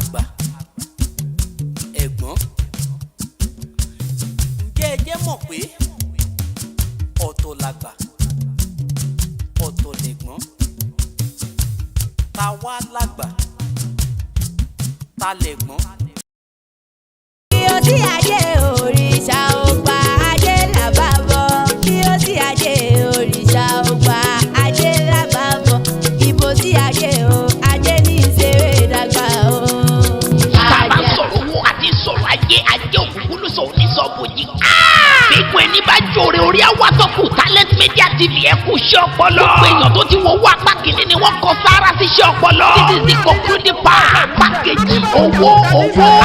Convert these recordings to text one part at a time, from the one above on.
àgbà ẹ̀gbọ́n ǹjẹ́ ẹ jẹ́ mọ̀ pé ọ̀tọ̀ làgbà ọ̀tọ̀ lẹ̀gbọ́n ta wá lágbà ta lẹ̀gbọ́n. Bí ó ti ajé òrìṣà ọgbà ajé làbàbọ̀. Bí ó ti ajé òrìṣà ọgbà ajé làbàbọ̀. Ibo tí ajé o ajé ní ìṣeré ìdàgbà o. Bàbá sọ̀rọ̀ owó àti sọ̀rọ̀ ajé òkùnkùn ló sọ ní sọ́ọ̀bù yìí. Gbogbo ẹni bá jòrè orí awátọ́kù Talent Media TV ẹ kú iṣẹ́ ọpọlọ. Gbogbo èèyàn tó ti wọ owó apá kìíní ni wọ́n kọ sára sí iṣẹ́ ọpọlọ. This is the concluding part. Pákéjì owó.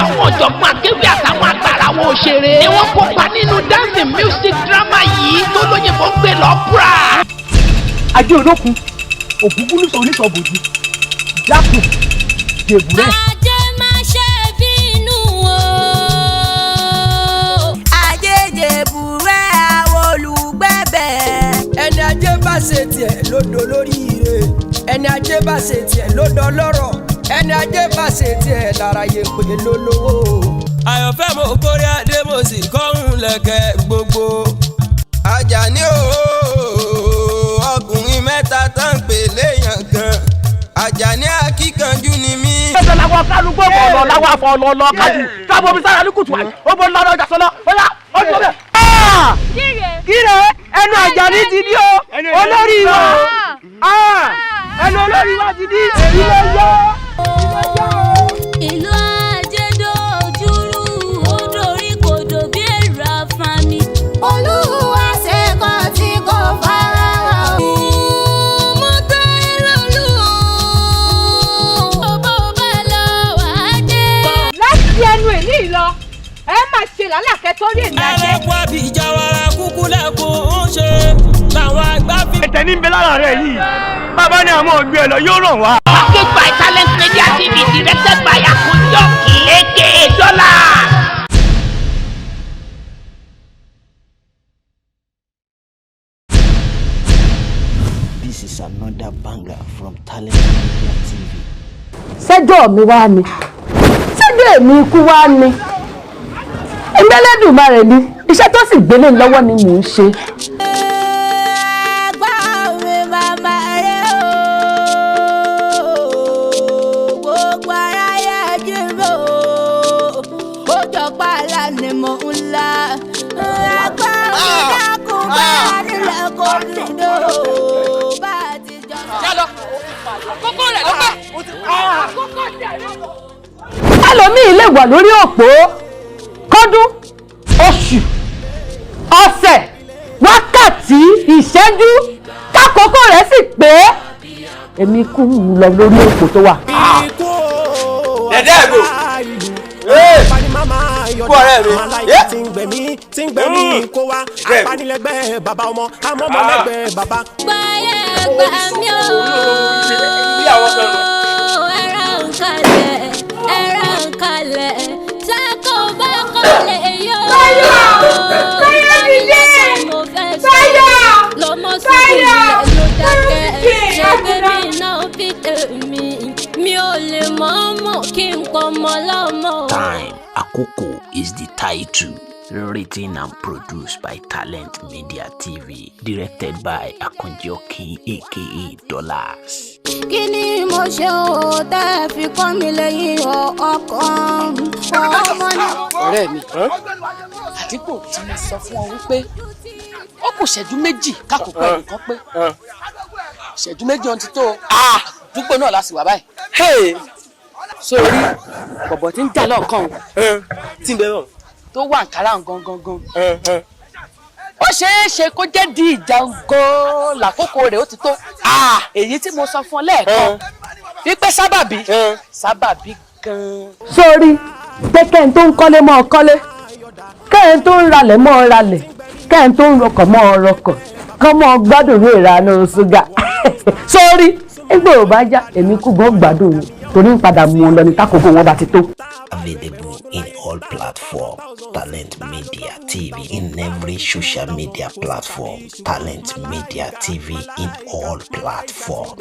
Àwọn ọ̀jọ̀gbọ́n akéwì àtàwọn àgbàrá àwọn òṣèré ni wọ́n kópa nínú dancing music drama yìí tó lóyìnbó ń gbé lọ́pùrà. Ajé olókun, òkùnkùn ló sọ oníṣọ́bòjì, jákùn, jèbùrẹ́. Ajé má ṣe bínú o. Ajé jèbùrẹ́ àwọn olùgbẹ́bẹ̀. Ẹni ajé bá ṣe tiẹ̀ lódò lórí ire, ẹni ajé bá ṣe tiẹ̀ lódò lọ́rọ̀, ẹni ajé bá ṣe tiẹ̀ lára yẹ pé lólówó. Àyànfẹ́ mo kórè adé mo sì kọ́hún lẹ̀kẹ̀ gbogbo. Àjàní ọkùnrin mẹ́ta tán pè léèyàn kan. Àjàní akíkanjú ni mí. Ẹ̀sẹ̀ làwọn kálukú ọ̀pọ̀ làwọn afọ ọlọ́ọ̀lọ́ kájú. Káàbọ̀ mi sára ní kùtù àyè. Ó bọ́ lọ́dọ̀ ọjà sọ́lọ́. Ó yá ó tó bẹ̀. Kíre ẹnu Àjàní ti dí o. Olórí wa. Ẹnu olórí wa ti dí. Èyí ló yọ. Ìlú ajé dojúrú ó dorí kodò bí èrò àfààní. Olúwa ṣe kan tí kò fara hàn. Mo gbé lọ́lú o. Bó bá lọ wà á dé. Láti ẹnu èní lọ ẹ máa ṣe làálàkẹ́ torí èmi ajé. Ẹlẹ́kùn àbíjà wàrà kúkú lẹ́kùn ń ṣe làwọn àgbà fi. Ẹ̀tẹ̀ ní ń bẹ lára rẹ̀ yìí. Bàbá ní àwọn ògbé ẹ̀ lọ yóò ràn wá. Packaged by Talent Media TV, directed by Akinola, aka Ijala. This is another banger from Talent Media TV. Ṣẹ́jọ́ mi wá ni ṣẹ́jọ́ èmi ikú wá ni èmi Ẹlẹ́dùmarè ni iṣẹ́ tó sì gbélé lọ́wọ́ ni mò ń ṣe. Ẹlòmíì lè wà lórí òpó kọ́dún oṣù ọ̀sẹ̀ wákàtí ìṣẹ́jú kákòókò rẹ̀ sì pé èmi kú lọ lórí òpó tó wà. Dẹ̀dẹ̀ ẹ̀gbò. Kú ọ̀rẹ́ mi. Tí ń gbẹ̀mí kó wá apanilẹ́gbẹ́ bàbá ọmọ amọ́mọlẹ́gbẹ́ bàbá. Báyẹ̀ gbà mí o. Ẹ̀rọ ń kalẹ̀ sákò bá kọ́lé yó. Báyọ̀ mo fẹ́ sọ lọ́mọ sókè ló dákẹ́. Ṣé bébí náà fi tèmi mi ò lè mọ̀ kí n pọ̀ mọ́ lọ́mọ. Time Akoko is the title. Written and produced by Talent Media TV. Directed by Akonjokin aka Dollars. Kí ni mo ṣe o tẹ́ fi kọ́ mi lẹ́yìn ọkàn ọmọ náà. Ọ̀rẹ́ mi àdínkù tí mo sọ fún ọ wípé ó kù ṣẹ́jú méjì kákòókò ẹnìkan pé ṣẹ́jú méjì ohun ti tó àdúgbò náà la sì wà báyìí. Sórí bọ̀bọ̀ tí ń jà lọ́ọ̀kan Tí ń bẹ bọ̀. tó wà nkárà gangan ó ṣeé ṣe kó jẹ́ di ìjà gan lákòókò rẹ̀ ó ti tó èyí tí mo sọ fún ọ lẹ́ẹ̀kan wípé sábàbí gan. Sórí pé kẹ́hìn tó ń kọ́lé mọ́ ọ kọ́lé kẹ́hìn tó ń ralẹ̀ mọ́ ọ ralẹ̀ kẹ́hìn tó ń rọkọ̀ mọ́ ọ rọkọ̀ kọ́ mọ́ ọ gbádùn ní ìranú ṣúgà. Sórí ẹgbẹ́ ò bá já èmi kú gan gbádùn ni torí ń padà mú un lọ ní tákòókò wọn bá ti tó. Available in all platforms. Talent Media TV in every social media platform. Talent Media TV in all platforms.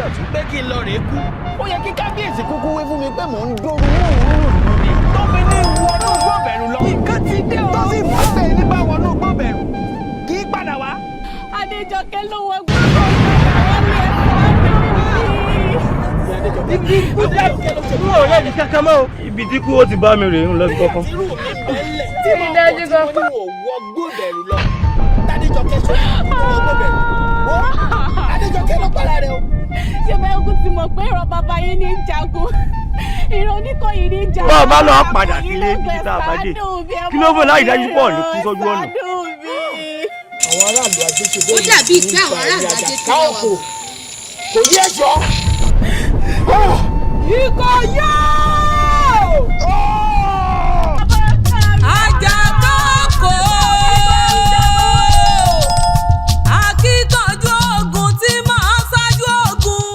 ọ̀tún pé kí n lọ rèé kú ó yẹ kí kábíyèsí kúkú wí fún mi pé mò ń dóoru lóòrùn ni tó fi ní wọnú gbọ́bẹ̀rù lọ. nǹkan ti dé o. tó sì mú ọ̀sẹ̀ nípa wọnú gbọ́bẹ̀rù kì í padà wá. Adéjọkẹ́ ló wọ gbọ́dọ̀ ibi ikú dẹ́ ìlú ọ̀rẹ́ mi kankan mọ́ o. ibi tí kú ó ti bá mi rèé ń lọ sí kọ́kọ́. tí mo dájú kan fún. wọ gbọ́bẹ̀rù lọ Adéjọkẹ́ sọ wọ gbọ́bẹ̀rù wọ́n Adéjọkẹ́ ló pàrà rẹ o. ṣé bẹ́ẹ̀ ogun ti mọ̀ pé ìrọ̀ bàbá yín ní jagun ìrọ̀ oníkọ̀yí ní jagun. bọ́ọ̀ bá lọ padà sílé ibi tá a bá dé kí ló fẹ́ láì dájú pọ̀ ní kú sójú ọ̀nà. àwọn aráàlú àjẹsẹ̀ ó dàbí ìpín àwọn aráàlú àjẹsẹ̀ wà. kò ní ẹ̀ṣọ́. ikọ̀ yóò. ajá tó kó akíkanjú ogun tí máa ṣáájú ogun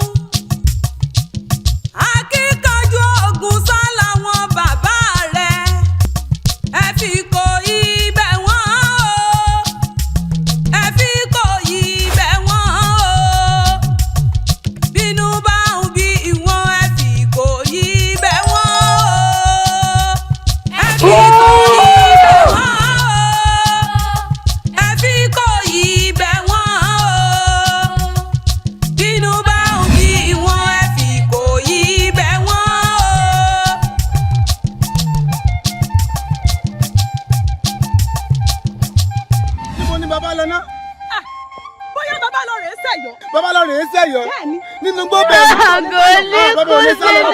akíkanjú ogun sá làwọn bàbá rẹ̀ ẹ fi kò ibẹ̀ wọ́n o ẹ fi kò ibẹ̀ wọ́n o bínú bá ń bí ìwọ̀n ẹ fi kò ibẹ̀ wọ́n o ẹ fi kò ibẹ̀ wọ́n o ẹ fi kò ibẹ̀ wọ́n o bínú bá ń bí ìwọ̀n ẹ fi kò ibẹ̀ wọ́n o. níbo ni bàbá lọ ná. bóyá bàbá lọ rèé sẹ̀yọ́. bàbá lọ rèé sẹ́yọ̀ bẹ́ẹ̀ni. nínú gbọ́bẹ̀rù. àgọ́ ilé kò sí lọ.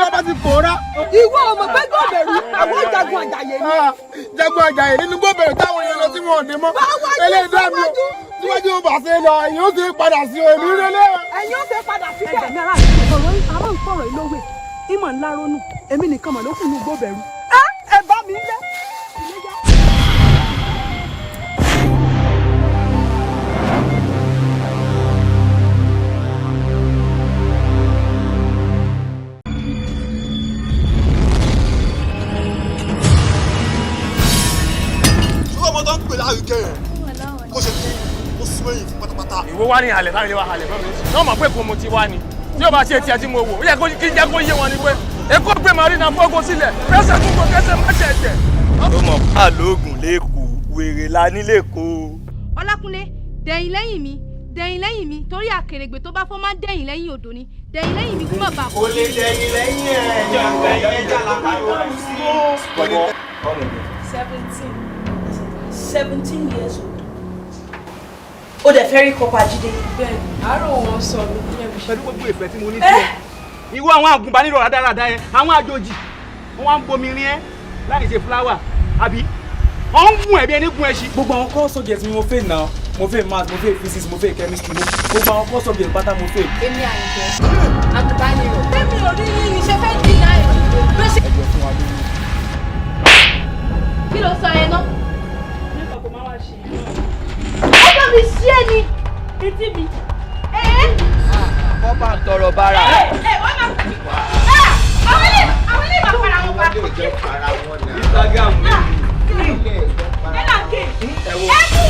bàbá ti pòórá. ìwọ ọmọ pé gbọ́bẹ̀rù àwọn jagun àjàyè ni. jagun àjàyè nínú gbọ́bẹ̀rù táwọn èèyàn lọ tí wọn ò dé mọ́. ẹlẹ́dàá mi ò síwájú ó bà ṣe lọ ẹ̀yìn ó ti padà sí èmi rẹ́lẹ́. ẹ̀yin ó ṣe padà sí bẹ́ẹ̀. ẹ̀jẹ̀ mi ara àti ọ̀rọ̀ àwọn ìfọ̀rọ̀ ìlówó ìmọ̀ ńlá ronú èmi nìkan mọ̀ ló kù ní gbọ́bẹ̀rù. ẹ bá mi lé. ọmọ tó ń pè láàrúkẹ yẹn kó ṣe kí ó súnmọ́ yìí pátápátá. ìwọ wá ní halẹ̀ táwọn ilé wa halẹ̀ fún mi náà mọ̀ pé kò mo ti wá ni tí o bá ṣe tiẹ̀ tí mo wò ó yẹ kí n jẹ́ kó yé wọn ni pé èkó gbé marina fọ́gọ́ sílẹ̀ kẹsẹ̀ gbogbo kẹsẹ̀ má ṣẹ̀ṣẹ̀. ó mọ̀ bá lóògùn lẹ́kọ̀ọ́ wèrè la ní lẹ́kọ̀ọ́. Ọlákúnlé dẹ̀yìn lẹ́yìn mi torí àkèrègbè tó bá fọ́ máa ń dẹ̀yìn lẹ́yìn odò ni dẹ̀yìn lẹ́yìn mi kó má bàa kò lè dẹ̀yìn lẹ́yìn ẹ̀jọ̀ ẹ̀jẹ̀ làkàyọ̀ sí. 17 years old. ó dẹ̀ fẹ́ rí kọ́pá jíde. bẹ́ẹ̀ni àárọ̀ wọn sọ mi. pẹ̀lú gbogbo ìfẹ́ tí mo ní sí ẹ ìwọ àwọn àgùnbánirọ̀ rádaràda yẹn àwọn àjòjì wọn wá ń bomi rin ẹ láì ṣe fúláwà àbí wọn ń mú ẹbí ẹni gun ẹṣin. gbogbo àwọn course subjects mi mo fail náà mo fail math mo fail physics mo fail chemistry gbogbo àwọn course subjects pátá mo fail. èmi àyìnkẹ́ àgùnbánirọ̀ tẹ́mi ò rí yín ní ṣe fẹ́ dín náà ló ṣe. ẹjọ fún wa lórí. kí ló sọ yẹn náà. ọjọ́ mi ṣí ẹ ní etí mi. wọ́n bá ń tọrọ bára. àwọn ilé máa para wọn pa. Instagram mi. ẹ náà ké. ẹ kú.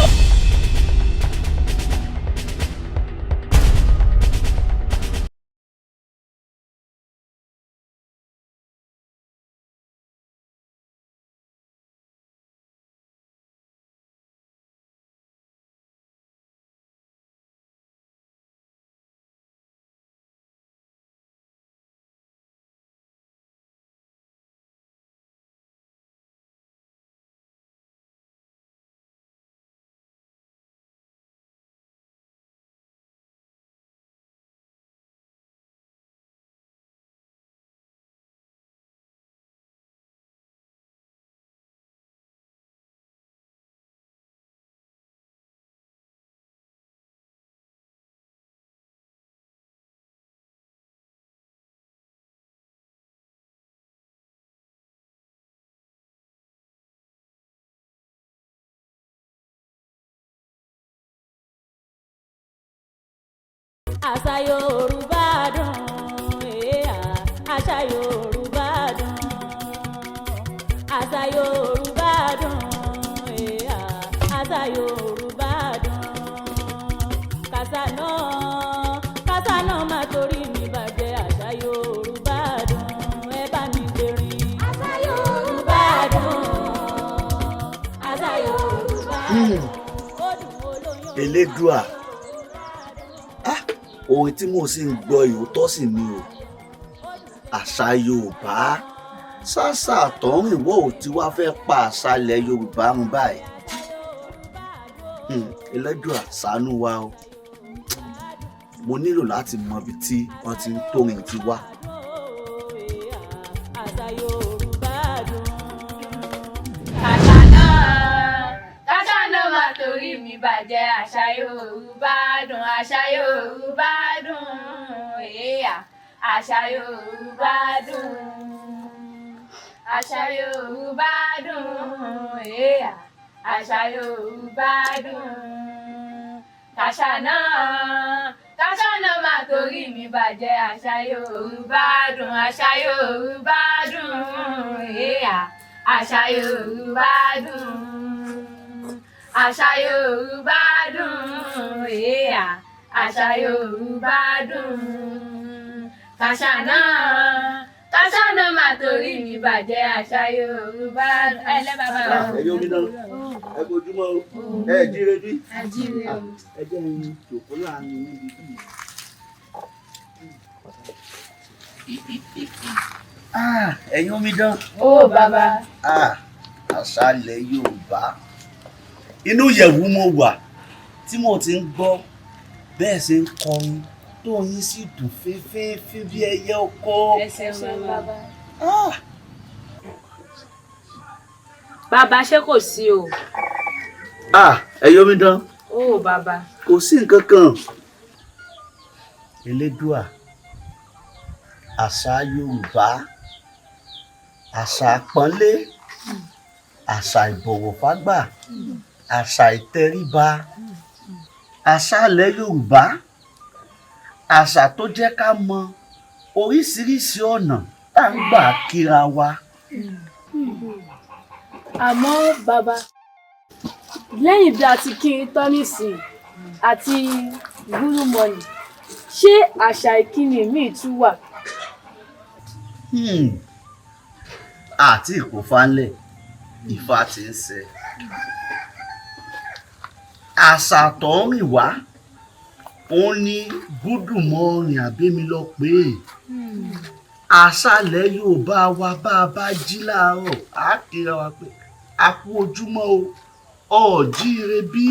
àṣà Yorùbá dùn àṣà Yorùbá dùn àṣà Yorùbá dùn àṣà Yorùbá dùn kàṣà náà Elédùà. Orin tí mo sì ń gbọ́ yìí ó tọ́ sí mi o. Àṣà Yorùbá. Ṣàṣà àtọ̀húnrìnwó ò ti wá fẹ́ pa àṣà ilẹ̀ Yorùbá run báyìí. Elédùà ṣàánú wa o. Mo nílò láti mọ ibi tí wọ́n ti ń tórin ti wá. Àṣà náà máa torí mi bàjẹ́. Àṣà Yorùbá dùn, àṣà Yorùbá dùn, àṣà Yorùbá dùn, àṣà Yorùbá dùn, àṣà Yorùbá dùn. Kàṣà náà máa torí mi bàjẹ́. Àṣà Yorùbá dùn, àṣà Yorùbá dùn, àṣà Yorùbá dùn, àṣà Yorùbá dùn, àṣà Yorùbá dùn. Kàṣà náà máa torí mi bàjẹ́. Àṣà Yorùbá dùn. Bàbá wa. Ẹ̀yin omi náà, ẹ bójúmọ́ o, ẹ jíire bí. Ẹ jẹ́ ẹyin ìjòkó láàrin níbi bí. Ẹ̀yin omi dán. Ó bàbá. Àṣà ilẹ̀ Yorùbá. Inú ìyẹ̀wù mo wà tí mo ti ń gbọ́ bẹ́ẹ̀ ṣe ń kọrin tó yín sì dùn fífífí bí ẹyẹ ọkọ. Ẹsẹ̀ bàbá. Bàbá ṣé kò sí o? Ẹ̀yin omi dán. Ó bàbá. Kò sí nǹkan kan. Elédùà, àṣà Yorùbá, àṣà àpọ́nlé, àṣà ìbọ̀wọ̀ fágbà, àṣà ìtẹríba, àṣà ilẹ̀ Yorùbá, àṣà tó jẹ́ ká mọ oríṣiríṣi ọ̀nà tá ń gbà kíra wa. Àmọ́ bàbá, lẹ́yìn bí a ti kí n tán nísìn àti gúrúmọ̀nì, ṣé àṣà ìkíni míì tún wà? Àti ìkófánlẹ̀ Ifá ti ń ṣe. Àṣà àtọ̀húnrìnwá òun ni gúdùmọ̀rin àbẹ́mi lọ pé àṣà ilẹ̀ Yorùbá wa bá a bá jí láàárọ̀ á kíra wa pé a kú ojúmọ́ o, ọ̀jíire bí.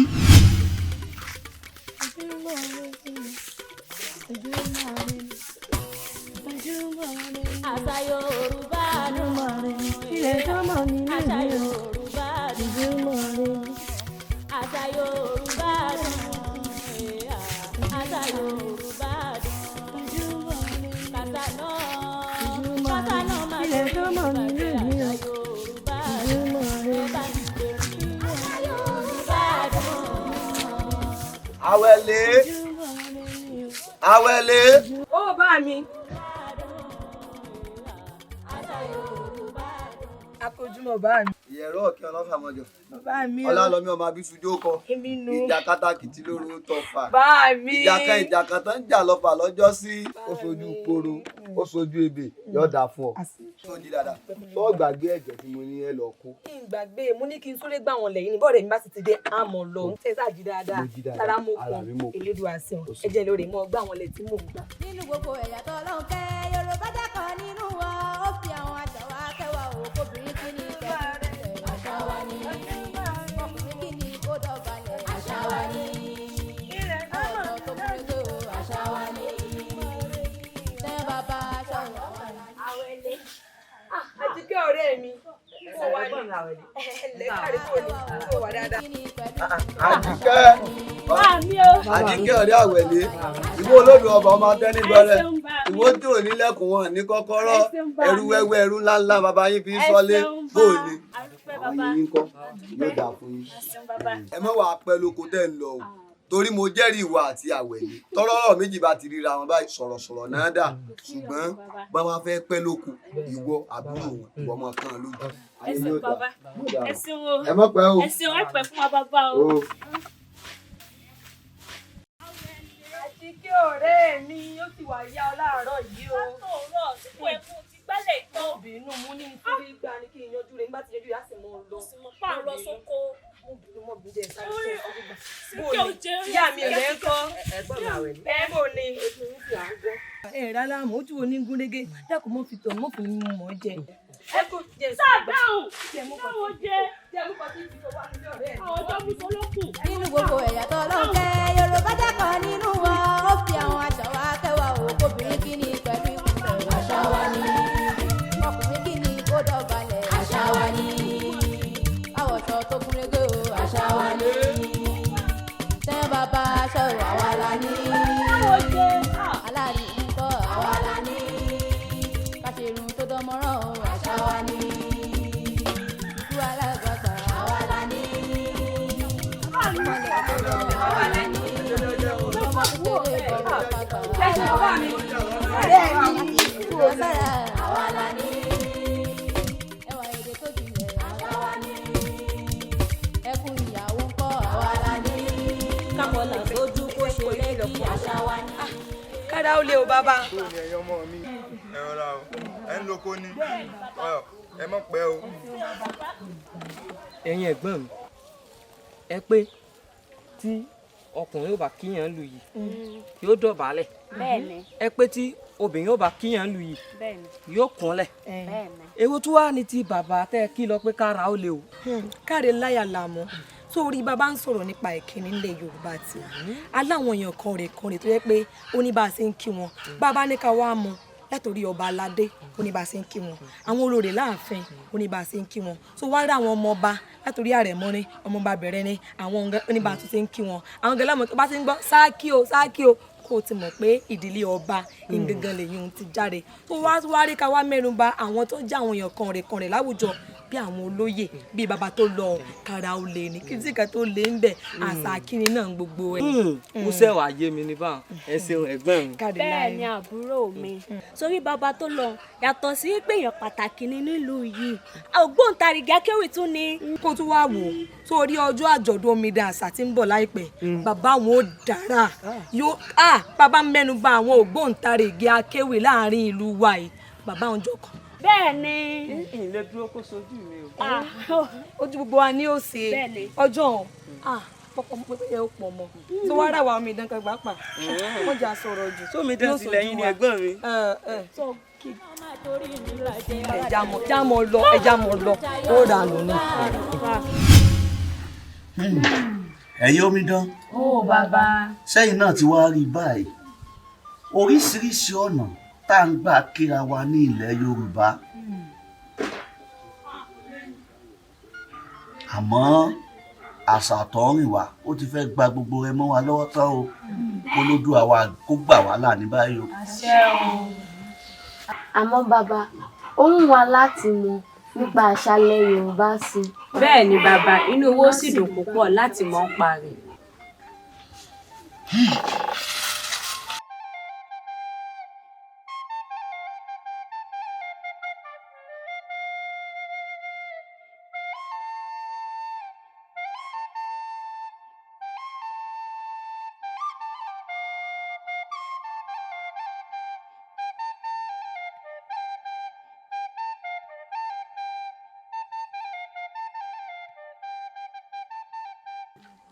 Àṣà Yorùbá dùn, àṣà Yorùbá dùn, àṣà Yorùbá dùn, àṣà Yorùbá dùn. Kàṣà náà máa torí mi bàjẹ́. Àṣà Yorùbá dùn, àṣà Yorùbá dùn. Awẹ́lé. Ó bá mi. Akójúmọ́ bá mi. Ìyẹ̀rọ ọ̀kẹ́ ọlọ́fà mọ́jọ. Bá mi o. Ọlálọ́mí ọmọ abísújó kọ. Èmi nu. Ìjà kátàkìtì lóru tọfà. Bá mi. Ìjà kan tó ń jà lọ́fà lọ́jọ́ sí. Ó sojú poro, ó sojú ebè, yóò dà fún ọ. Tó jí dáadáa. Tó gbàgbé ẹ̀jẹ̀ tí mo ní ẹ lọ kó. Kí n gbàgbé, mo ní kí n súré gbà wọn lẹ́yìn ní bọ́ọ̀rẹ̀ mi bá sì ti dé àmọ̀ lọ. Ń tẹ́ sáà jí dáadáa. Sára mo kún Elédùà àṣẹun. Ẹ̀jẹ̀ lórí mọ́ gbà wọn lẹ̀ tí mò ń gbà. Nínú gbogbo ẹ̀yà tó lọ́n kẹ́ Yorùbá jákọ̀ nínú wa ó fi àwọn àṣà wa kẹwàá òkobìnrin kí ni kẹ́kẹ́ àṣà wa ni ọkùnrin kí ni kó dọ̀bálẹ̀ àṣà wa ni ọ̀dọ̀ tó kúrẹ́ tó àṣà wa ni tẹ́ bàbá aṣọ wa ni. Awẹ́lé. Àjíkẹ́ ọ̀rẹ́ mi. Mo wà ní lẹ́kàrí kò ní kó wà dáadáa. Àjíkẹ́ ọ̀rẹ́ Àwẹ̀lé. Ìwọ olódò ọba ọmọ atẹ́ni gbọ́rẹ̀. Ìwọ tí ò ní lẹ́kùn wọn ní kọ́kọ́rọ́. Ẹrú wẹ́wẹ́ ẹrú ńláńlá bàbá yín fi ń sọlé. Bóòlì. Àwọn yín kọ́ yóò dà fún yín. Ẹ má wàá pẹ́ lóko tẹ́ ń lọ o. Torí mo jẹ́rìí ìwà àti Àwẹ̀lé. Tọ́rọ́rọ̀ méjì bá ti ríra wọn báyìí sọ̀rọ̀sọ̀rọ̀ náà dà. Ṣùgbọ́n bá wọn fẹ́ pẹ́ lóko ìwọ àbúrò wọn ìwọ ọmọ kan lójú. Ẹ̀sìn bàbá, ẹ̀sìn wo, ẹ má pẹ́ o. ẹ̀sìn wọn pẹ́ fún wa bàbá o. Àjíkẹ́ ọ̀rẹ́ mi ó ti wà yá ọ láàárọ̀ yìí o. Látòrọ̀ sípò ẹkún ti gbálẹ̀ ìtàn. Obìnrin mú ní nítorí gbà ní kí n yanjú rẹ̀ nígbà tí yanjú yà sì mọ́ ọ lọ. Mo pa lọ sóko. Mo bínú mọ́ bí jẹ́ sáré fún ọ. Síkẹ́ ò jẹ́ mi rẹ̀ ń kọ́. Ẹ̀gbọ́n mi àwẹ̀ ni. Ẹ bò ní. Rárá mo ojú wo ní gúnrégé dákun mọ́ fi tọ̀ mọ́ fi mú mọ́ jẹ. Ẹ kò jẹ sáàdáhùn. Káwọn jẹ. Jẹ́mú kan tí ìfisọ wà nílé ọ̀rẹ́ ẹ̀. Àwọn tó mú solókùn. Nínú gbogbo ẹ̀yà tó lọ́nkẹ́ Yorùbá jákọ̀ nínú wa ó fi àwọn àṣà wa kẹwàá òkobìnrin kí ni pẹ̀lú ìkúnlẹ̀ àṣà wa ni ọkùnrin kí ni kó dọ̀bálẹ̀ àṣà wa ni àwọ̀ṣọ tó gúnrégé o àṣà wa ni tẹ́ bàbá aṣọ àwa la ní aláàrí ńkọ́ àwa la ní káṣerun tó dánmọ́rán o àṣà wa ni ìlú alágbàgbà àwa la ní ìmọ̀lẹ̀ tó lọ àwa la ní ọmọ kékeré bọ̀rọ̀ pàgbà àṣà wa ni ìlú ọ̀sára àwa la ní ẹwà èdè tó jinlẹ̀ àṣà wa ni ẹkùn ìyàwó ńkọ́ àwa la ní kámọ́lá sójú kó ṣe lẹ́kì àṣà wa ni. Kára ó lé o bàbá. Tó ní ẹyọ ọmọ mi. Ẹ rọra o. Ẹ ń lóko ni. Ẹ mọ̀ pẹ́ o. Ẹ̀yin ẹ̀gbọ́n mi. Ẹ pé tí ọkùnrin ó bá kíyàn lù yìí yóò dọ̀bálẹ̀. Bẹ́ẹ̀ni. Ẹ pé tí obìnrin ó bá kíyàn lù yìí Bẹ́ẹ̀ni. yóò kúnlẹ̀. Bẹ́ẹ̀ni. Èwo tún wá ní ti bàbá tẹ́ kí lọ pé kára ó lé o. Káre láyà làmọ́ sórí bàbá ń sọ̀rọ̀ nípa ìkíni nílẹ̀ Yorùbá tí aláwọn èèyàn kan rè tó yẹ pé ó ní bá a ṣe ń kí wọn bàbá ní ká wá mọ látòrí ọba aládé ó ní bá a ṣe ń kí wọn àwọn olórí láàfin ó ní bá a ṣe ń kí wọn tó wá rí àwọn ọmọ ọba látòrí àrẹ̀mọ ní ọmọọba bẹ̀rẹ̀ ní àwọn ó ní bá a tún ṣe ń kí wọn àwọn gẹlẹ́mọ̀ tó bá ti ń gbọ́ sáàkì o kó o ti mọ̀ pé ìdílé ọba ìgangan lèyìn ohun ti jáde tó wá rí ká wá mẹ́nu bà àwọn tó jẹ́ àwọn èèyàn kan rè láwùjọ bí àwọn olóyè bí bàbá tó lọ kára ó lè ní kìtìkà tó lè ń bẹ àṣà kíni náà gbogbo ẹ. Mo ṣe wà yé mi ní báwọn ẹ ṣeun ẹ̀gbọ́n mi. Bẹ́ẹ̀ ni àbúrò mi sórí bàbá tó lọ yàtọ̀ sí pé èèyàn pàtàkì ní nílùú yìí ògbóǹtarìgì akéwì tún ni. Kó tún wá wò sórí ọjọ́ àjọ̀dún omidan àṣà tí ń bọ̀ láìpẹ́ bàbá àwọn ò dára yóò bàbá mẹ́nu bà àwọn ògbóǹtarìgì akéwì láàrin ìlú wa yìí bàbá àwọn jọ kan. Bẹ́ẹ̀ni. Ilé dúró kó sojú mi o. Ojú gbogbo wa ní òsè ọjọ́ pọpọ pé ẹ ó pọ̀ mọ́ tó wá rà wá omi ìdán kan gbàpà wọ́n jà sọ̀rọ̀ jù. Sómi dán sí lẹ́yìn ni ẹ̀gbọ́n mi. ẹja mọ lọ ó rà lọ ní. Ẹ̀yin omidan. Ó bàbá. Sẹ́yìn náà ti wá rí báyìí oríṣiríṣi ọ̀nà tá à ń gbà kíra wa ní ilẹ̀ Yorùbá àmọ́ àṣà àtọ̀húnrìnwá ó ti fẹ́ gba gbogbo rẹ̀ mọ́ wa lọ́wọ́ tán o kó lójú àwa kó gbà wá là ní báyìí o. Àmọ́ bàbá ó ń wá láti mọ̀ nípa àṣàlẹ̀ Yorùbá sí. Bẹ́ẹ̀ ni bàbá inú owó sì dùn púpọ̀ láti mọ̀ ń pa rẹ̀.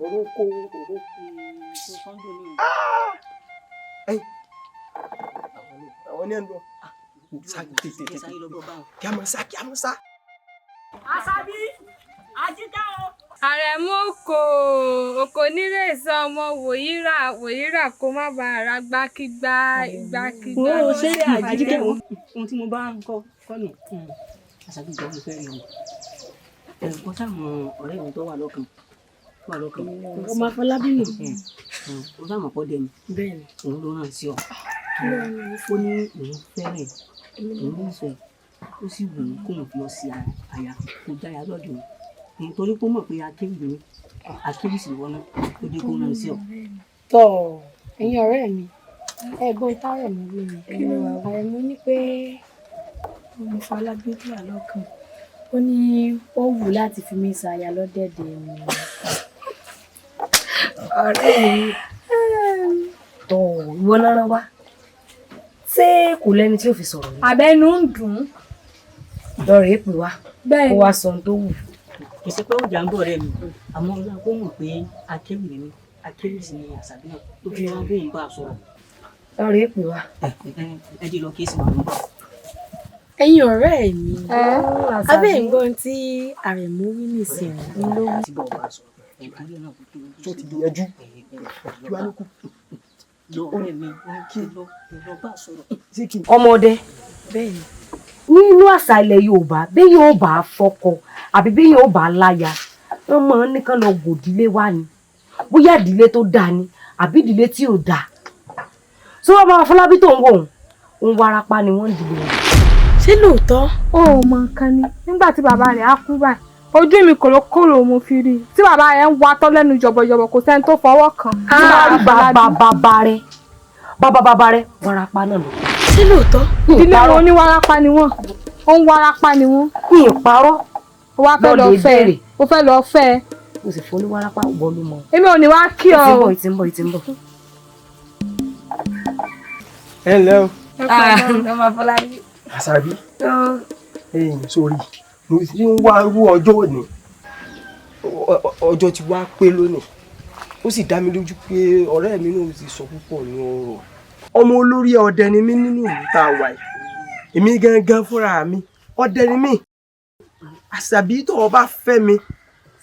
Orúkọ Sunday ní. Àwọn ní ẹnu. Kí a mọ̀ sá. Àṣàbí àjíká o. Àrẹ̀mú oko nílé ìsọ ọmọ wòyíra kó má bàa ra gbákígbá. Wo ṣé àjíkẹ́ ohun tí mo bá ń kọ́ nù. Àṣàbí ìjọba ìfẹ́ rẹ̀ o. Ẹ̀gbọ́n sáwọn ọ̀rẹ́ mi tó wà lọ́kàn. Ọmọ Afọlábí nì. Ó sáàmù pọ́ dẹni. Bẹ́ẹ̀ni. Òun ló ràn sí ọ. Ó ní òun fẹ́rẹ̀ òun nífẹ̀ẹ́ ó sì wù ú kóun fi ọ sí àyà kó jáya lọ́dọ̀ òun. Nítorí pé ó mọ̀ pé akéwì ni akéwì sì wọ́n náà ó dé kó ràn sí ọ. Tọ́ ẹ̀yin ọ̀rẹ́ mi ẹ̀gbọ́n táyọ̀ mi wí ni Àrẹ̀mú ní pé ọmọ Afọlábí tó wà lọ́kàn ó ní ó wù láti fi mí ṣàyà lọ́dẹ̀dẹ̀ mi. Ọ̀rẹ́ mi tọ̀ ìwọ náà wá ṣé kò lẹ́ni tí ó fi sọ̀rọ̀ ni. Àbẹ́nu ń dùn. Lọ́rọ̀ èpè wá Bẹ́ẹ̀ni. ó wá sọ ohun tó wù. Kì í ṣe pé ó jà ń bọ̀ rẹ̀ mi àmọ́ ọlá kó mọ̀ pé akéwì ni àkíyèsí ni àṣàbí náà tó fi wá bóun bá a sọ̀rọ̀. ọ̀rẹ́ pè wá. ẹ di lọ kí èsì máa ń bọ̀. ẹ̀yin ọ̀rẹ́ mi abẹ́ nǹkan tí àrẹ̀mú wí nísìnyí ló wí. tí bọ̀ bá a sọ̀rọ̀ ìbálẹ̀ náà tó ti gbìyànjú kí wàá lókù. ọ̀rẹ́ mi kí lọ bá a sọ̀rọ̀. ọmọdé bẹ́ẹ̀ni nínú àṣà ilẹ̀ Yorùbá bí yóò bá fọkọ àbí bí yóò bá láya wọ́n máa ń nìkan lọ gòdìlé wá ni bóyá ìdílé tó dáa ni àbí ìdílé tí ò dáa tí wọ́n bá Afọlábí tó ń wò ń warapa ni wọ́n ń dìbò wọn. ṣé lóòótọ́. ó mọ nǹkan ni nígbà tí bàbá rẹ̀ á kú báyìí ojú mi kòlókòlò mo fi rí i tí bàbá rẹ̀ ń wa tọ́ lẹ́nu jọ̀bọ̀jọ̀bọ̀ kò sẹ́ni tó fọwọ́ kàn. bàbá rẹ̀ warapa náà lọ. ṣé lóòótọ́. ilé wọn ní warapa ni wọ́n ó ń warapa ni wọ́n. kí n parọ́ ó wá fẹ́ lọ fẹ́ ẹ ó fẹ́ lọ fẹ́ ẹ. mo sì fún ní warapa bọ́ọ̀lù mọ́. èmi ò ní wá kí ọ. ìtì ń bọ̀. ẹ ǹlẹ́ o. ọmọ Afọlábí. àṣàbí sórí mo ti ń wá irú ọjọ́ òní ọjọ́ ti wá pé lónìí ó sì dá mi lójú pé ọ̀rẹ́ mi náà ti sọ púpọ̀ ní ọ̀rọ̀ ọmọ olórí ọdẹ ni mí nínú ìlú tá a wà yìí èmi gangan fúnra mi ọdẹ ni mí àṣàbí tó o bá fẹ́ mi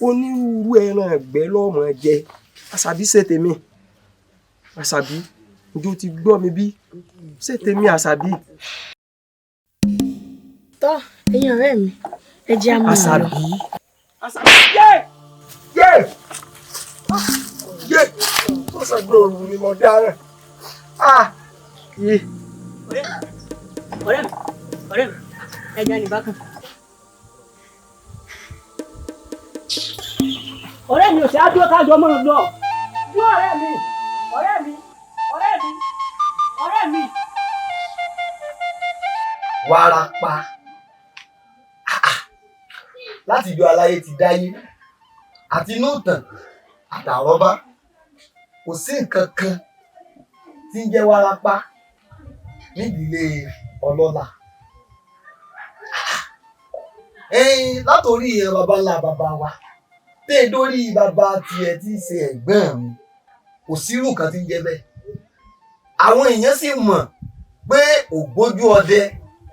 onírúurú ẹran ẹ̀gbẹ́ lọ́mọ jẹ àṣàbí ṣe tèmi àṣàbí ojú ti gbọ́ mi bí ṣe tèmi àṣàbí. tọ́ ẹ̀yin ọ̀rẹ́ mi ẹ jẹ́ àmọ́ àṣàbí. àṣàbí ọ̀sán gbòòrò ni mo dáràn. ọ̀rẹ́ mi ẹja ní bákan. ọ̀rẹ́ mi ò ṣe á dúró kájọ mọ́ ọ lọ. dúró ọ̀rẹ́ mi. Wárápá láti ìjọ aláyé ti dáyé àti inú ìtàn àtàrọ́bá kò sí nǹkan kan tí ń jẹ́ wárápá nídìílé ọlọ́lá. Látòrí baba ńlá baba wa tẹ́ dórí baba tiẹ̀ tí ń ṣe ẹ̀gbọ́n mi kò sírù kan tí ń jẹ́ bẹ́ẹ̀. Àwọn èèyàn sì mọ̀ pé ògbójú ọdẹ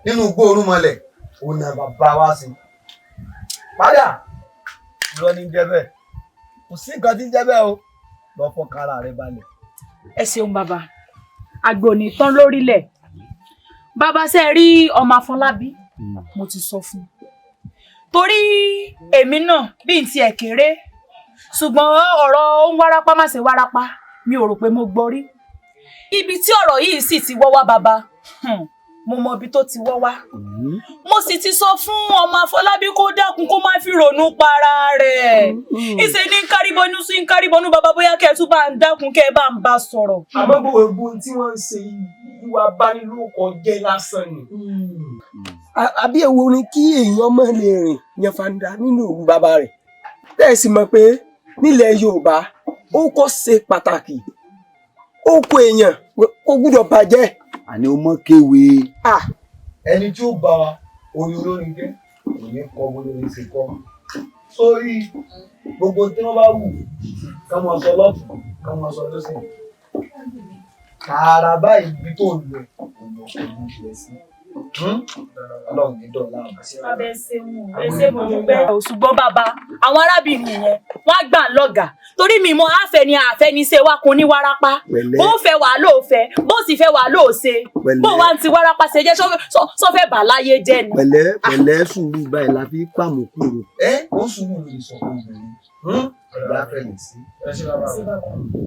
nínú igbó orúnmọlẹ̀ òun náà bàbá wa sí. Padà lọ ní jẹ́ bẹ́ẹ̀ kò sí nǹkan tí ń jẹ́ bẹ́ẹ̀ o lọ fọkàn ara rẹ balẹ̀. ẹ ṣeun bàbá àgbò ní tán lórílẹ̀ bàbá ṣe rí ọmọ Afọlábí mo ti sọ fún un torí èmi náà bí n tiẹ̀ kéré ṣùgbọ́n ọ̀rọ̀ ń wárápá má ṣe wárápá mi ò rò pé mo gbọ́ rí ibi tí ọ̀rọ̀ yìí sì ti wọ́ wá bàbá mo mọ ibi tó ti wọ́ wá mo sì ti sọ fún ọmọ Afọlábí kó dákun kó má fi ronú para rẹ̀ ìṣe ní kárìbọnú sí kárìbọnú bàbá bóyá kẹ́ ẹ tún bá ń dákun kẹ́ ẹ bá ń bá sọ̀rọ̀. àmọ́ gbogbo tí wọ́n ń ṣe ìwà abánilórúkọ jẹ́ lásán ni. àbí èwo ni kí èèyàn má lè rìn yan fanda nínú ìlú bàbá rẹ̀ tẹ́ ẹ sì mọ̀ pé nílẹ̀ Yorùbá ó kọ́ ṣe pàtàkì ó kó èèyàn ó gbúdọ̀ bàjẹ́. àní o mọ kéwe. ẹni tí ó bá orin olórin jẹ́ òye kọ olórin ṣe kọ sórí gbogbo tí wọ́n bá wù ká máa sọ lọ́tùn ká máa sọ lọ́sìn tààrà báyìí ibi tó ń lọ òun kò ní ìṣẹ́ sí. Ọlọ́run ní dọ̀la abẹ́ ṣe mo dúpẹ́. ṣùgbọ́n bàbá àwọn arábìnrin yẹn wọ́n á gbà lọ́gàá torí mi mọ àfẹ́ni àfẹ́niṣe wa kun ní wárápá bó fẹ́ wà ló fẹ́ bó sì fẹ́ wà ló ṣe bó wà ń ti wárápá ṣe jẹ́ sọ́fẹ́ bà láyé jẹ́ ni. pẹ̀lẹ́ sùúrù báyìí la fi pàmò kúrò. ó sùúrù lè sọ fún obìnrin ìgbà fẹ́lẹ̀ sí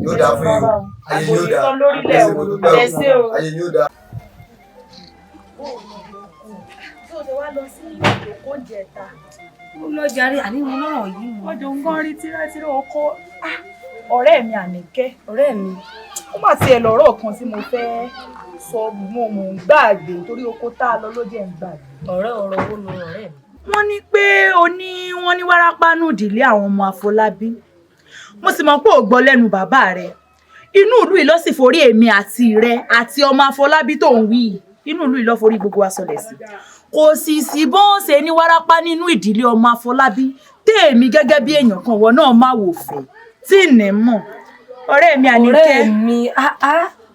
yóò dáa fún yín ayé yóò dáa ayé yóò dáa. tó ṣe wá lọ sí ìkókó jẹta. ó lọ jàre àní mo lọ́rọ̀ yìí mọ́. wọ́n jọ ń gán rí tírátírá ọkọ ọ̀rẹ́ mi Àníkẹ́ ọ̀rẹ́ mi ó mà tiẹ̀ lọ́rọ̀ kan tí mo fẹ́ sọ mo ń gbàgbé torí oko tá a lọ ló jẹ́ ń gbàgbé. ọ̀rọ̀ wo lo ọ̀rẹ́ mi. wọ́n ní pé wọ́n ní wárápá nù ìdílé àwọn ọmọ Afọlábí mo sì mọ̀ pé ò gbọ́ lẹ́nu bàbá rẹ̀ inú ìlú yìí ló sì forí èmi àti rẹ̀ àti ọmọ Afọlábí tó ń wí inú ìlú yìí ló forí gbogbo wa sọlẹ̀ sí kò sì sí bó ṣe ní wárápá nínú ìdílé ọmọ Afọlábí tèmi gẹ́gẹ́ bí èèyàn kan wọ náà má wò fẹ́ tí ní mọ̀ ọ̀rẹ́ mi Àníkẹ́. ọ̀rẹ́ mi